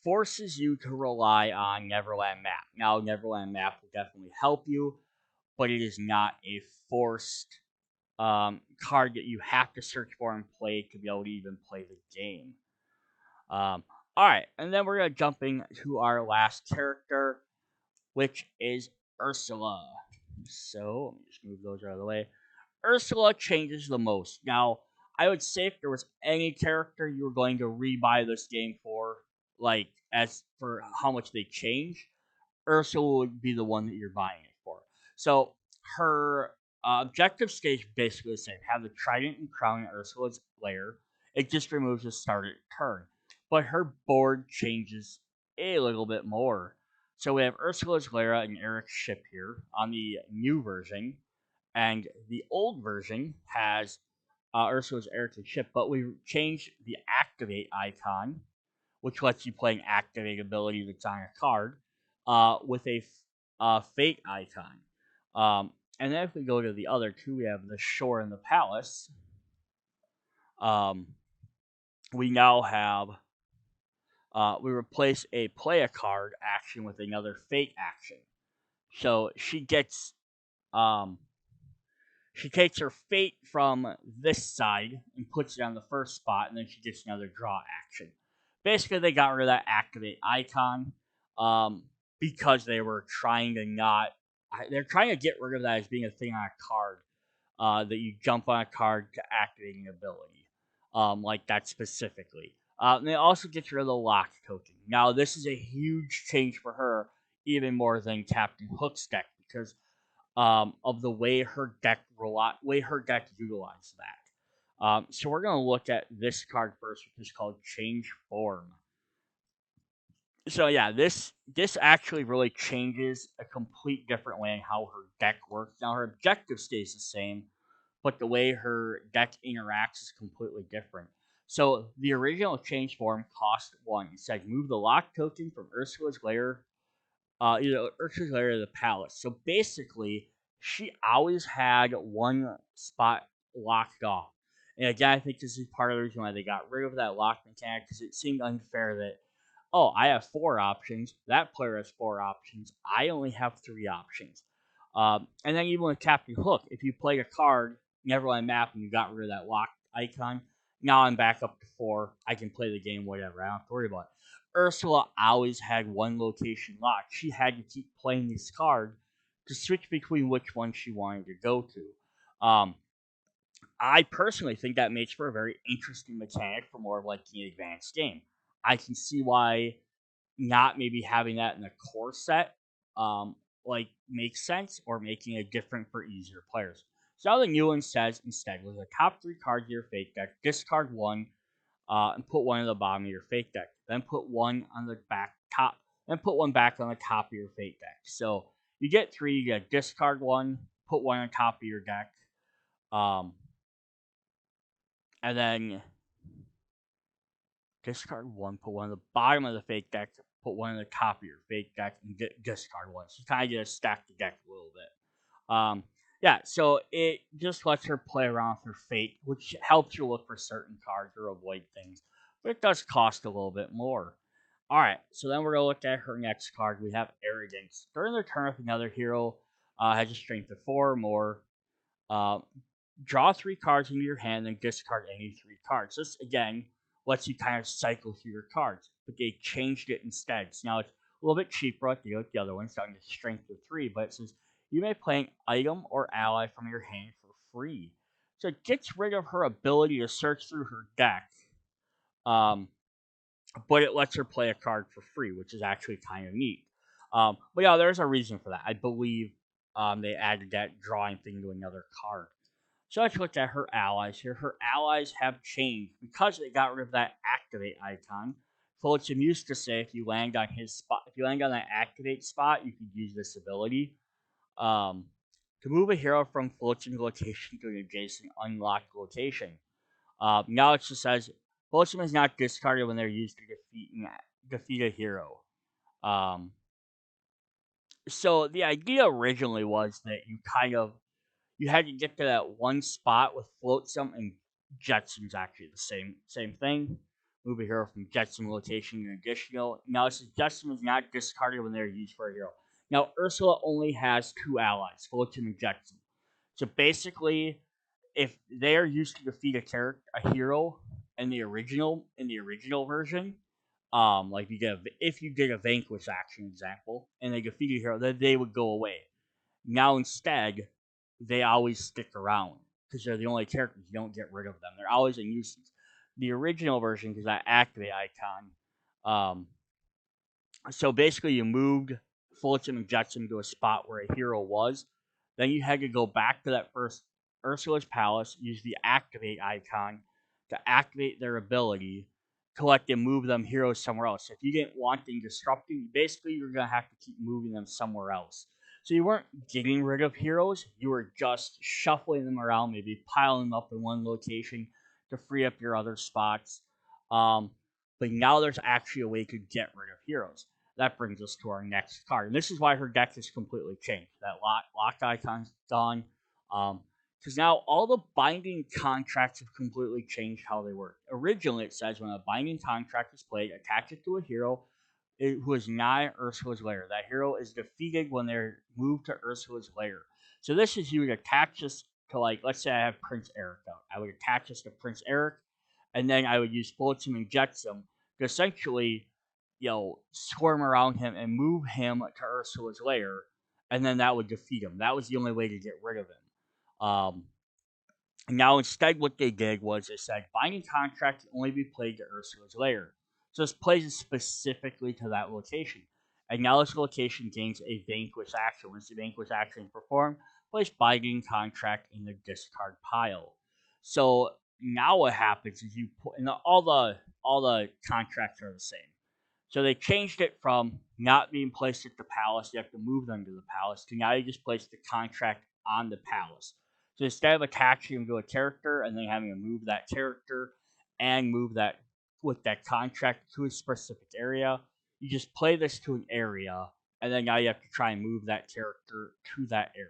forces you to rely on Neverland Map. Now, Neverland Map will definitely help you, but it is not a forced card that you have to search for and play to be able to even play the game. All right, and then we're gonna jump into our last character, which is Ursula. So let me just move those out of the way. Ursula changes the most. Now, I would say if there was any character you were going to rebuy this game for, like as for how much they change, Ursula would be the one that you're buying it for. So her objective stays basically the same. Have the trident and crown in Ursula's lair. It just removes the starter turn, but her board changes a little bit more. So we have Ursula's lair and Eric's ship here on the new version, and the old version has Ursula's Eric's ship. But we changed the activate icon, which lets you play an activate ability that's on a card, with a fate icon. And then if we go to the other two, we have the shore and the palace. Um, we now have we replace a play a card action with another fate action. So um, she takes her fate from this side and puts it on the first spot, and then she gets another draw action. Basically, they got rid of that activate icon because they were trying to not. They're trying to get rid of that as being a thing on a card, that you jump on a card to activate an ability, like that specifically. And they also get rid of the lock token. Now, this is a huge change for her, even more than Captain Hook's deck, because of the way her deck utilized that. So we're going to look at this card first, which is called Change Form. So yeah, this actually really changes a complete different way in how her deck works. Now her objective stays the same, but the way her deck interacts is completely different. So the original change form cost one. It said move the lock token from Ursula's lair, Ursula's lair to the palace. So basically, she always had one spot locked off. And again, I think this is part of the reason why they got rid of that lock mechanic because it seemed unfair that I have four options. That player has four options. I only have three options. And then even with Captain Hook, if you played a card, Neverland map, and you got rid of that lock icon, now I'm back up to four. I can play the game, whatever. I don't have to worry about it. Ursula always had one location locked. She had to keep playing this card to switch between which one she wanted to go to. I personally think that makes for a very interesting mechanic for more of like the advanced game. I can see why not maybe having that in the core set like makes sense or making it different for easier players. So now the new one says instead with the top three cards of your fake deck, discard one and put one at the bottom of your fake deck. Then put one on the back top, then put one back on the top of your fake deck. So you get three, you get discard one, put one on top of your deck, um, and then discard one, put one on the bottom of the fake deck, put one on the top of your fake deck, and discard one. So you kind of just stack the deck a little bit. Yeah, so it just lets her play around with her fate, which helps you look for certain cards or avoid things. But it does cost a little bit more. Alright, so then we're going to look at her next card. We have Arrogance. During their turn, if another hero has a strength of 4 or more, uh, draw three cards into your hand and discard any three cards. This again lets you kind of cycle through your cards, but they changed it instead. So now it's a little bit cheaper like the other one, starting to strength of 3, but it says you may play an item or ally from your hand for free. So it gets rid of her ability to search through her deck, um, but it lets her play a card for free, which is actually kind of neat. But yeah, there's a reason for that. I believe they added that drawing thing to another card. So let's look at her allies here. Her allies have changed because they got rid of that activate icon. Fulton used to say if you land on his spot, if you land on that activate spot, you could use this ability. Um, to move a hero from Fulton's location to an adjacent unlocked location. Now it just says Fulton is not discarded when they're used to defeat a hero. Um, so the idea originally was that you had to get to that one spot with Flotsam and Jetson's actually the same thing. Move a hero from Jetson location and additional. Now this is Jetson is not discarded when they're used for a hero. Now Ursula only has two allies, Flotsam and Jetson. So basically, if they are used to defeat a hero in the original version, like if you did a vanquish action example and they defeat a hero, then they would go away. Now instead, they always stick around because they're the only characters. You don't get rid of them. They're always a nuisance. The original version, because that activate icon, um, so basically you moved Fulton and Jetson to a spot where a hero was. Then you had to go back to that first Ursula's Palace, use the activate icon to activate their ability, collect and move them heroes somewhere else. If you didn't want them disrupting, basically you're going to have to keep moving them somewhere else. So you weren't getting rid of heroes, you were just shuffling them around, maybe piling them up in one location to free up your other spots. Um, but now there's actually a way to get rid of heroes. That brings us to our next card. And this is why her deck is completely changed. That lock icon's gone. Because now all the binding contracts have completely changed how they work. Originally, it says when a binding contract is played, attach it to a hero who is not Ursula's lair. That hero is defeated when they're moved to Ursula's lair. So this is you would attach this to, like, let's say I have Prince Eric out. I would attach this to Prince Eric, and then I would use Flotsam and Jetsam to essentially, swarm around him and move him to Ursula's lair, and then that would defeat him. That was the only way to get rid of him. Now, instead, what they did was they said binding contract can only be played to Ursula's lair. So this plays it specifically to that location. And now this location gains a vanquish action. Once the vanquish action is performed, place binding contract in the discard pile. So now what happens is you put and all the contracts are the same. So they changed it from not being placed at the palace, you have to move them to the palace, to now you just place the contract on the palace. So instead of attaching them to a character and then having to move that character and move that with that contract to a specific area, you just play this to an area, and then now you have to try and move that character to that area.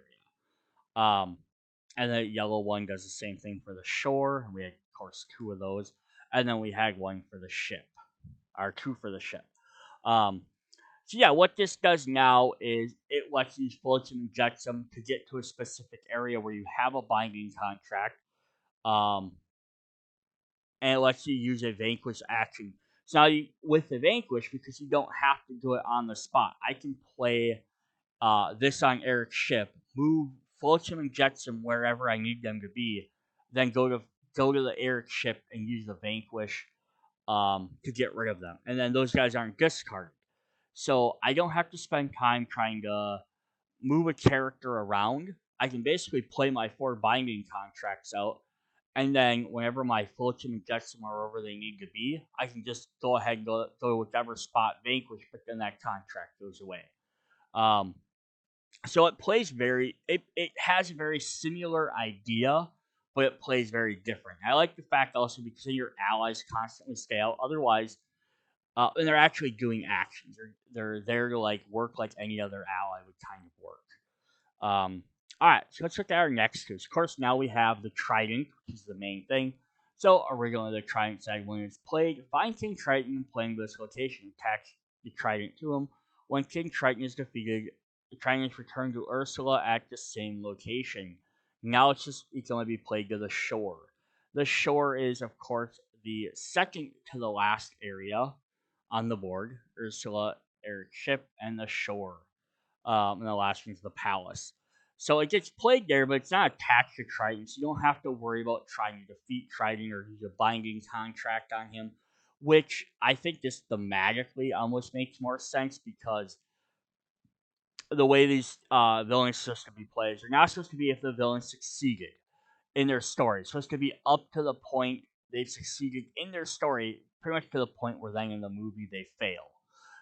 Um, and the yellow one does the same thing for the shore. We had, of course, two of those, and then we had one for the ship, or two for the ship. Um, so yeah, what this does now is it lets you float and inject them to get to a specific area where you have a binding contract, um, and it lets you use a vanquish action. So now with the vanquish, because you don't have to do it on the spot, I can play this on Eric's ship, move float him and jets him wherever I need them to be, then go to the Eric ship and use the vanquish to get rid of them, and then those guys aren't discarded. So I don't have to spend time trying to move a character around. I can basically play my four binding contracts out, and then whenever my Fulton and Jetsam are wherever they need to be, I can just go ahead and go to whichever spot vanquish, but then that contract goes away. Um, so it has a very similar idea, but it plays very different. I like the fact also because your allies constantly stay out. Otherwise, and they're actually doing actions. They're there to like work like any other ally would kind of work. All right, so let's look at our next two. Of course, now we have the Trident, which is the main thing. So originally, the Trident said when it's played, find King Triton and playing this location, attach the Trident to him. When King Triton is defeated, the Trident is returned to Ursula at the same location. Now it can only be played to the shore. The shore is, of course, the second to the last area on the board. Ursula, Eric's ship, and the shore. And the last one's the palace. So it gets played there, but it's not attached to Triton, so you don't have to worry about trying to defeat Triton or use a binding contract on him, which I think this thematically almost makes more sense because the way these villains are supposed to be played, they're not supposed to be if the villain succeeded in their story. It's supposed to be up to the point they've succeeded in their story, pretty much to the point where then in the movie they fail.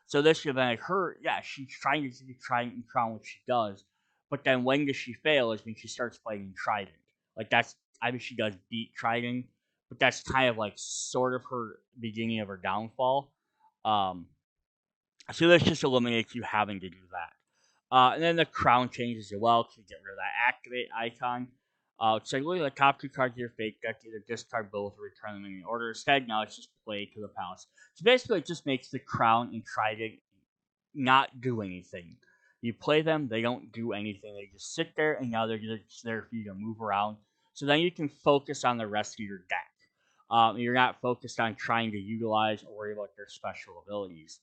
So this should have been like her, yeah, she's trying to try and crown what she does, but then when does she fail is when she starts playing Trident. Like that's, I mean, she does beat Trident, but that's kind of like sort of her beginning of her downfall. Um, so this just eliminates you having to do that. And then the crown changes as well to get rid of that activate icon. So look at the top two cards of your fake deck, either discard both or return them in the order. Instead, now it's just play to the palace. So basically, it just makes the crown and Trident not do anything. You play them, they don't do anything. They just sit there, and now they're just there for you to move around. So then you can focus on the rest of your deck. You're not focused on trying to utilize or worry about their special abilities.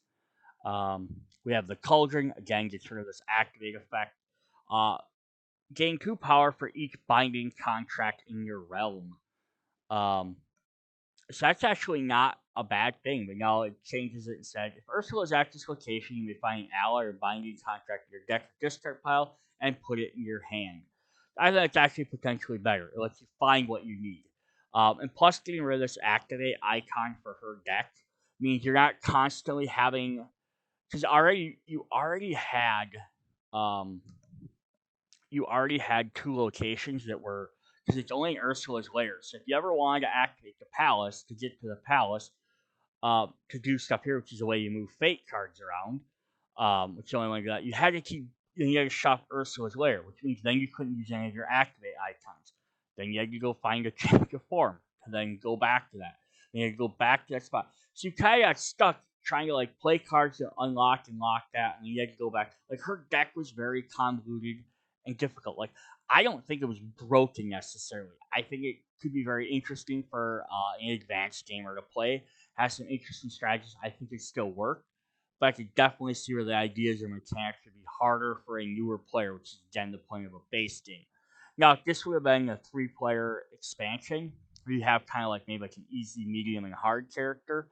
We have the Cauldron, again, gets rid of this activate effect. Uh, Gain 2 power for each binding contract in your realm. Um, so that's actually not a bad thing, but now it changes it and said if Ursula is at this location, you may find an ally or binding contract in your deck or discard pile and put it in your hand. I think it's actually potentially better. It lets you find what you need. And plus, getting rid of this activate icon for her deck means you're not constantly having because um you already had two locations that were because it's only in Ursula's lair. So if you ever wanted to activate the palace to get to the palace, to do stuff here, which is the way you move fate cards around, which is the only way to do that, you had to shop Ursula's lair, which means then you couldn't use any of your activate icons. Then you had to go find a change of form, and then go back to that. Then you had to go back to that spot. So you kind of got stuck trying to like play cards to unlock and lock that, and you had to go back. Like her deck was very convoluted and difficult. Like I don't think it was broken necessarily. I think it could be very interesting for an advanced gamer to play. Has some interesting strategies. I think it still work, but I could definitely see where the ideas or mechanics would be harder for a newer player, which is again the point of a base game. Now, if this would have been a 3-player expansion, where you have kind of like maybe like an easy, medium, and hard character,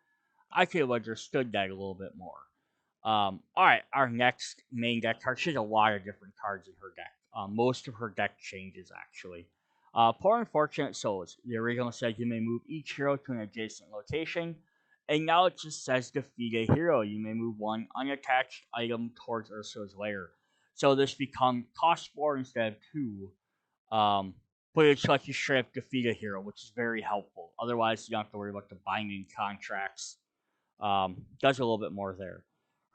I could have understood that a little bit more. All right, our next main deck card. She has a lot of different cards in her deck. Most of her deck changes actually. Poor Unfortunate Souls. The original said you may move each hero to an adjacent location, and now it just says defeat a hero. You may move one unattached item towards Ursula's lair. So this becomes cost 4 instead of 2. Um, but it's like you straight up defeat a hero, which is very helpful. Otherwise, you don't have to worry about the binding contracts. Does a little bit more there.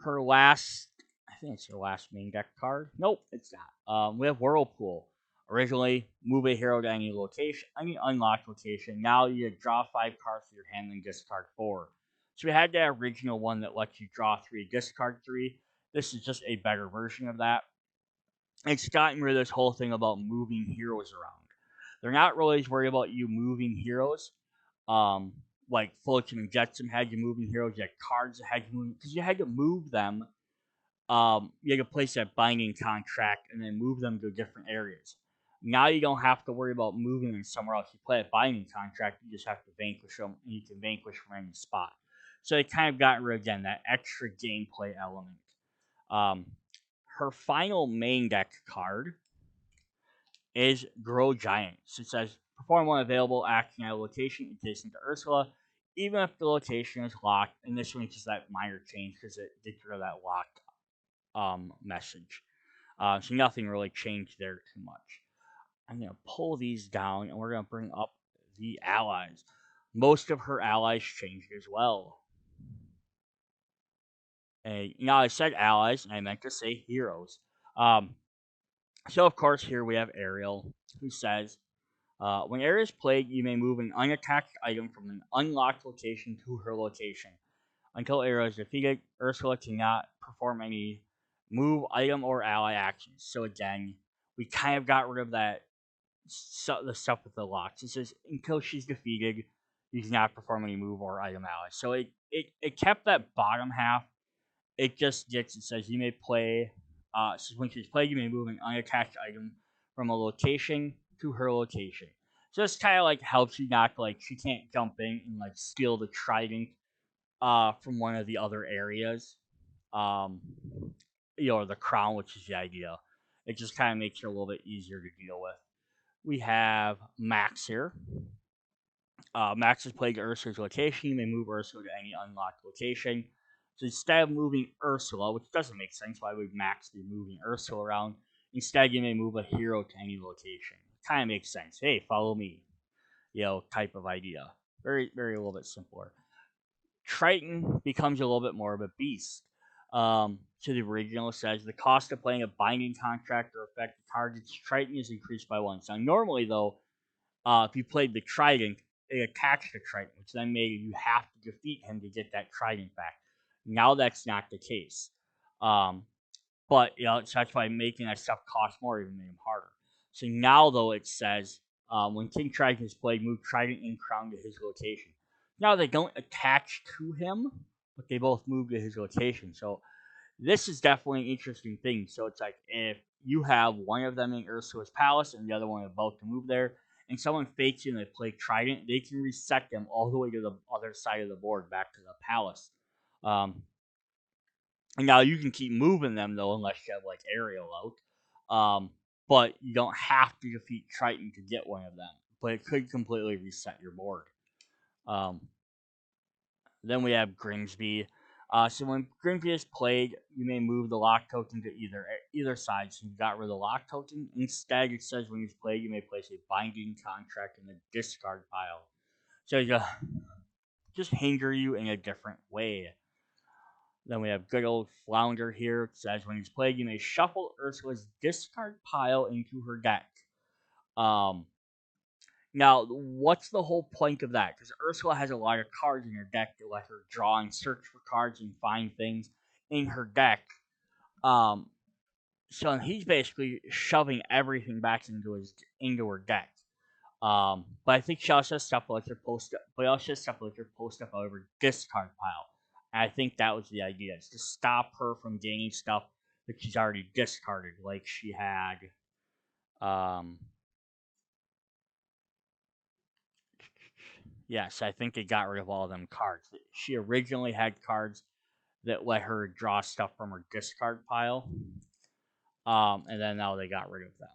Her last, I think it's her last main deck card. Nope, it's not. We have Whirlpool. Originally, move a hero to any location, any unlocked location. Now you draw 5 cards to your hand and discard 4. So we had that original one that lets you draw 3, discard 3. This is just a better version of that. It's gotten rid of this whole thing about moving heroes around. They're not really worried about you moving heroes. Um, like Fulton and Jetsam had you moving heroes, you had cards that had you moving because you had to move them. You had to place that binding contract and then move them to different areas. Now you don't have to worry about moving them somewhere else. You play a binding contract, you just have to vanquish them, and you can vanquish from any spot. So they kind of got rid again that extra gameplay element. Um, her final main deck card is Grow Giant. So it says perform one available action at a location adjacent to Ursula, even if the location is locked. And this one is just that minor change because it gets rid of that locked message. So nothing really changed there too much. I'm gonna pull these down and we're gonna bring up the allies. Most of her allies changed as well. And I said allies, and I meant to say heroes. So of course here we have Ariel, who says when Ares is played, you may move an unattached item from an unlocked location to her location. Until Ares is defeated, Ursula cannot perform any move, item, or ally actions. So again, we kind of got rid of that the stuff with the locks. It says until she's defeated, you cannot perform any move or item ally. So it kept that bottom half. It says you may play. So when she's played, you may move an unattached item from a location to her location. So this kind of like helps you not like she can't jump in and like steal the trident from one of the other areas. Um or the crown, which is the idea. It just kind of makes it a little bit easier to deal with. We have Max here. Max is playing Ursula's location. You may move Ursula to any unlocked location. So instead of moving Ursula, which doesn't make sense, why would Max be moving Ursula around? Instead, you may move a hero to any location. Kind of makes sense. Hey, follow me. Type of idea. Very, very a little bit simpler. Triton becomes a little bit more of a beast. So the original says the cost of playing a binding contract or affected target's Triton is increased by 1. So normally, though, if you played the Trident, it attached the Trident, which then made you have to defeat him to get that Trident back. Now that's not the case. But so that's why making that stuff cost more even made him harder. So now though it says when King Trident is played, move Trident and Crown to his location. Now they don't attach to him, but they both move to his location. So this is definitely an interesting thing. So it's like if you have one of them in Ursula's palace and the other one about to move there, and someone fakes you and they play Trident, they can reset them all the way to the other side of the board back to the palace. And now you can keep moving them though, unless you have like Ariel out. But you don't have to defeat Triton to get one of them. But it could completely reset your board. Then we have Grimsby. So when Grimsby is played, you may move the lock token to either side. So you got rid of the lock token. Instead, it says when he's played, you may place a binding contract in the discard pile. So you just hinder you in a different way. Then we have good old Flounder here. It says when he's played, you may shuffle Ursula's discard pile into her deck. Now, what's the whole point of that? Because Ursula has a lot of cards in her deck that let her draw and search for cards and find things in her deck. So he's basically shoving everything back into her deck. But I think she also has stuff like her post stuff out of her discard pile. And I think that was the idea, is to stop her from gaining stuff that she's already discarded, like she had. Yes, I think they got rid of all of them cards. She originally had cards that let her draw stuff from her discard pile. And then now they got rid of them.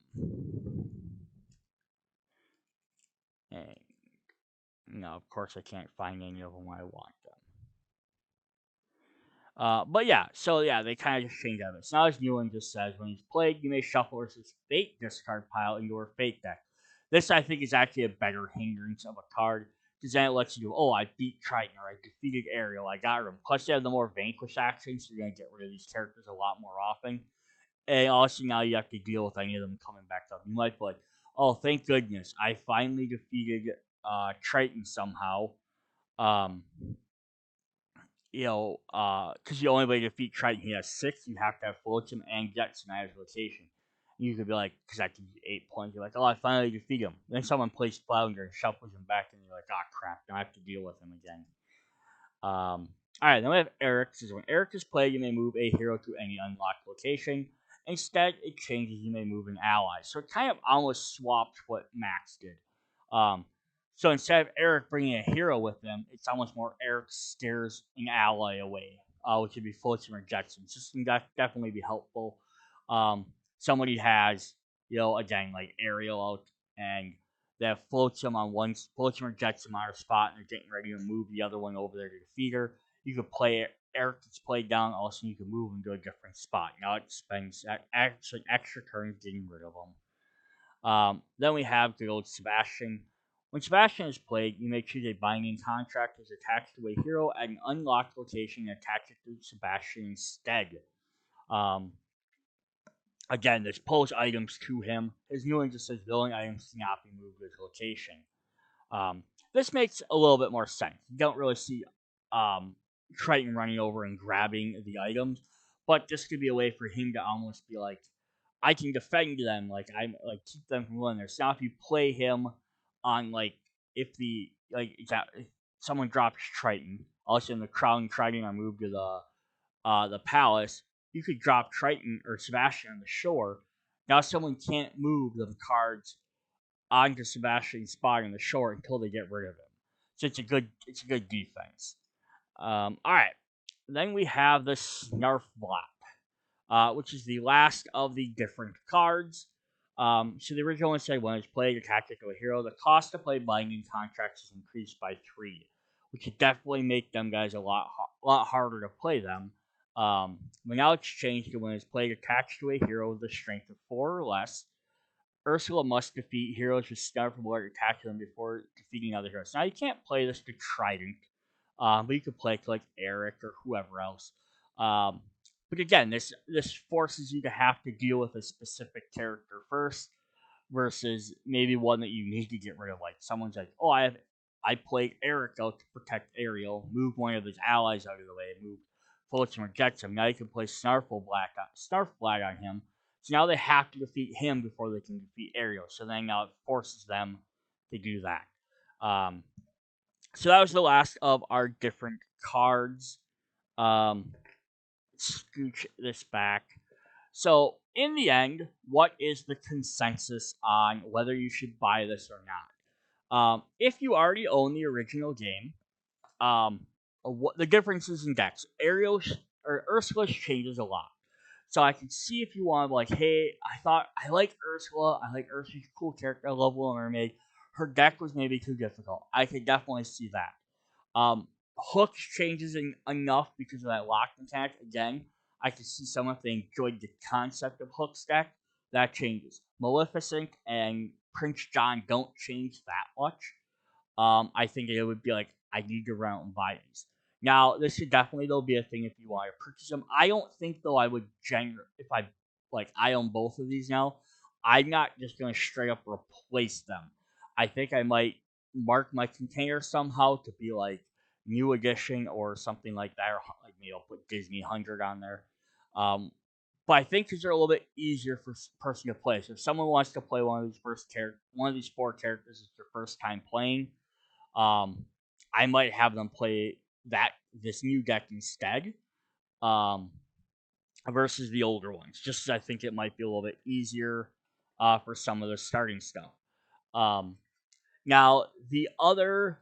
And, of course, I can't find any of them when I want them. But yeah, so yeah, they kind of just changed that. So now this new one just says when he's played, you may shuffle his fate discard pile into your fate deck. This I think is actually a better hindrance of a card because then it lets you do, oh, I beat Triton or I defeated Ariel, I got him. Plus, you have the more vanquish actions, so you're gonna get rid of these characters a lot more often. And also now you have to deal with any of them coming back up. You might be like, oh, thank goodness, I finally defeated Triton somehow. Um, because the only way to defeat Triton, he has 6. You have to have Fulton and Jetson at his rotation. You could be like, because that gives you 8 points. You're like, oh, I finally defeat him. Then someone plays Flounder and shuffles him back, and you're like, oh, crap, now I have to deal with him again. Alright, then we have Eric. This is when Eric is played, you may move a hero to any unlocked location. Instead, it changes, you may move an ally. So it kind of almost swapped what Max did. Um, so instead of Eric bringing a hero with him, it's almost more Eric scares an ally away, which would be Fulton or Jetson. This can definitely be helpful. Somebody has, again, like Ariel out, and that floats him or Jetson on her spot, and they're getting ready to move the other one over there to defeat her. You could play Eric gets played down, also you can move him to a different spot. Now it spends actually extra turns getting rid of them. Then we have good old Sebastian. When Sebastian is played, you may choose a binding contract as attached to a hero at an unlocked location and attach it to Sebastian instead. Um, Again, this pulls items to him. His new one just says villain items cannot be moved to his location. This makes a little bit more sense. You don't really see um, Triton running over and grabbing the items, but this could be a way for him to almost be like, I can defend them, like I'm like keep them from going there. So now if you play him on like if someone drops Triton, all of a sudden the Crown and Triton are moved to the palace, you could drop Triton or Sebastian on the shore. Now someone can't move the cards onto Sebastian's spot on the shore until they get rid of him. So it's a good defense. All right. Then we have the Snarf Block, which is the last of the different cards. So the original one said when it's played, attach it to a hero. The cost to play binding contracts is increased by 3, which would definitely make them guys a lot harder to play them. But now it's changed to when it's played attached to a hero with a strength of 4 or less. Ursula must defeat heroes with Scout from where attack them before defeating other heroes. Now you can't play this to Trident, but you could play to like Eric or whoever else. But again, this forces you to have to deal with a specific character first, versus maybe one that you need to get rid of. Like someone's like, oh, I played Eric out to protect Ariel, move one of his allies out of the way, move Fulton rejects him. Now you can play Snarf Black on him. So now they have to defeat him before they can defeat Ariel. So then now it forces them to do that. So that was the last of our different cards. Scooch this back. So in the end, what is the consensus on whether you should buy this or not? If you already own the original game, what the differences in decks, Ariel or Ursula changes a lot. So I can see if you want, like, hey, I like Ursula. I like Ursula's cool character. I love Little Mermaid. Her deck was maybe too difficult. I could definitely see that. Hooks changes enough because of that lock mechanic. Again, I can see someone if they enjoyed the concept of Hook's deck, that changes. Maleficent and Prince John don't change that much. I think it would be like, I need to run out and buy these. Now, this should definitely though be a thing if you want to purchase them. I don't think though I would if I own both of these now. I'm not just gonna straight up replace them. I think I might mark my container somehow to be like new edition or something like that, or like maybe I'll put Disney 100 on there. But I think these are a little bit easier for person to play. So if someone wants to play one of these 4 characters is their first time playing, I might have them play this new deck instead, um, versus the older ones. Just as I think it might be a little bit easier for some of the starting stuff. Um, Now the other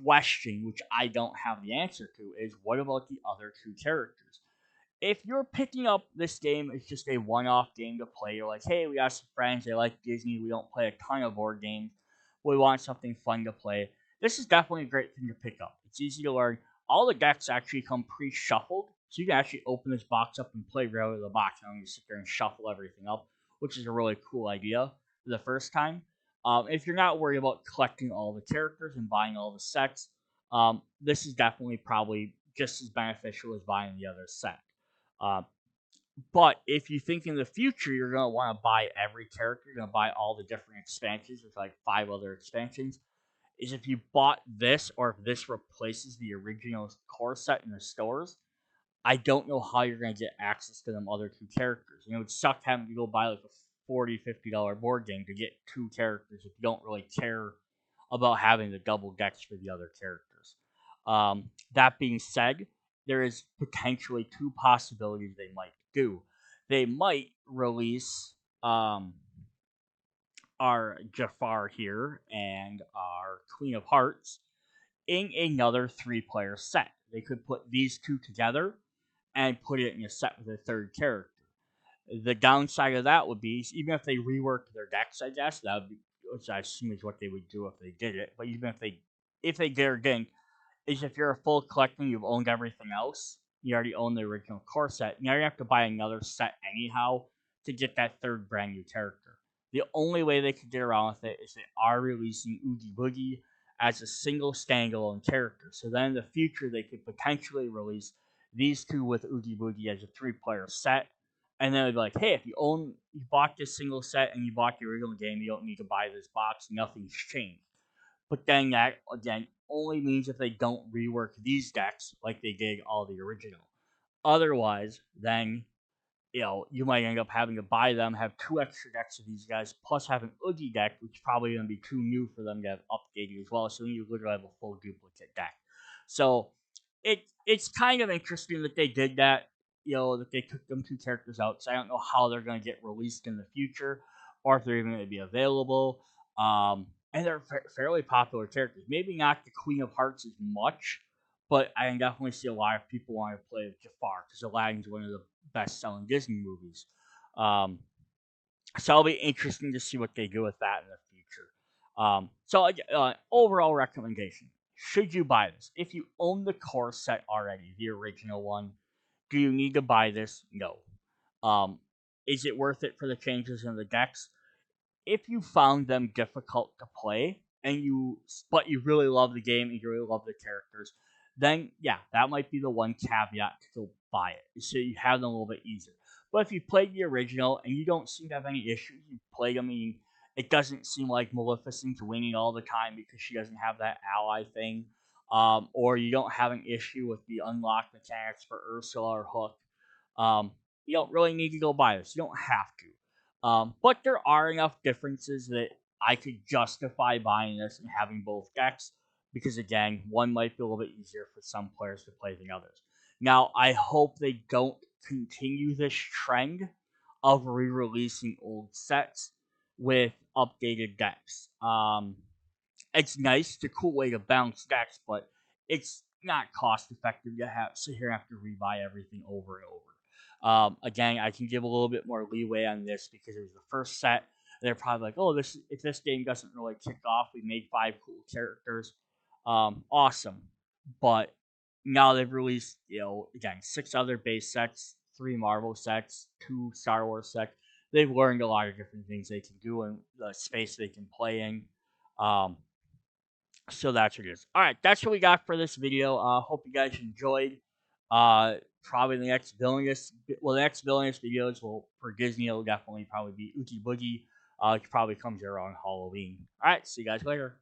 question, which I don't have the answer to, is what about the other 2 characters? If you're picking up this game as just a one-off game to play, you're like, hey, we got some friends, they like Disney, we don't play a ton of board games, we want something fun to play, this is definitely a great thing to pick up. It's easy to learn. All the decks actually come pre-shuffled, so you can actually open this box up and play right out of the box. And you sit there and shuffle everything up, which is a really cool idea the first time. If you're not worried about collecting all the characters and buying all the sets, this is definitely probably just as beneficial as buying the other set. Uh, but if you think in the future you're going to want to buy every character, you're going to buy all the different expansions, there's like 5 other expansions, is if you bought this or if this replaces the original core set in the stores, I don't know how you're going to get access to them other 2 characters. It would suck having to go buy like a $40, $50 board game to get 2 characters if you don't really care about having the double decks for the other characters. That being said, there is potentially 2 possibilities they might do. They might release our Jafar here and our Queen of Hearts in another 3-player set. They could put these 2 together and put it in a set with a 3rd character. The downside of that would be, even if they reworked their decks, I guess, that would be, which I assume is what they would do if they did it, but even if they did again, is if you're a full collector, you've owned everything else, you already own the original core set, you already have to buy another set anyhow to get that 3rd brand new character. The only way they could get around with it is they are releasing Oogie Boogie as a single standalone character. So then in the future, they could potentially release these 2 with Oogie Boogie as a 3-player set. And then it'd be like, hey, if you bought this single set and you bought the original game, you don't need to buy this box. Nothing's changed. But then that, again, only means if they don't rework these decks like they did all the original. Otherwise, then, you might end up having to buy them, have 2 extra decks of these guys, plus have an Oogie deck, which is probably going to be too new for them to have updated as well. So then you literally have a full duplicate deck. So it's kind of interesting that they did that, that they took them 2 characters out. So I don't know how they're going to get released in the future, or if they're even going to be available. And they're fairly popular characters. Maybe not the Queen of Hearts as much, but I can definitely see a lot of people want to play Jafar because Aladdin's one of the best-selling Disney movies. So it'll be interesting to see what they do with that in the future. Overall recommendation: should you buy this? If you own the core set already, the original one, do you need to buy this? No. Is it worth it for the changes in the decks? If you found them difficult to play but you really love the game and you really love the characters, then yeah, that might be the one caveat to still buy it, so you have them a little bit easier. But if you played the original and you don't seem to have any issues, you play them, it doesn't seem like Maleficent's winning all the time because she doesn't have that ally thing, or you don't have an issue with the unlock mechanics for Ursula or Hook, you don't really need to go buy this. You don't have to. But there are enough differences that I could justify buying this and having both decks, because again, one might be a little bit easier for some players to play than others. Now, I hope they don't continue this trend of re-releasing old sets with updated decks. It's nice, it's a cool way to bounce decks, but it's not cost effective to sit here and have to rebuy everything over and over. Again, I can give a little bit more leeway on this because it was the first set. They're probably like, oh, if this game doesn't really kick off, we made 5 cool characters. Awesome. But now they've released, again, 6 other base sets, 3 Marvel sets, 2 Star Wars sets. They've learned a lot of different things they can do and the space they can play in. So that's what it is. All right, that's what we got for this video. Hope you guys enjoyed. Probably the next villainous videos will for Disney will definitely probably be Oogie Boogie. Which probably comes around Halloween. All right, see you guys later.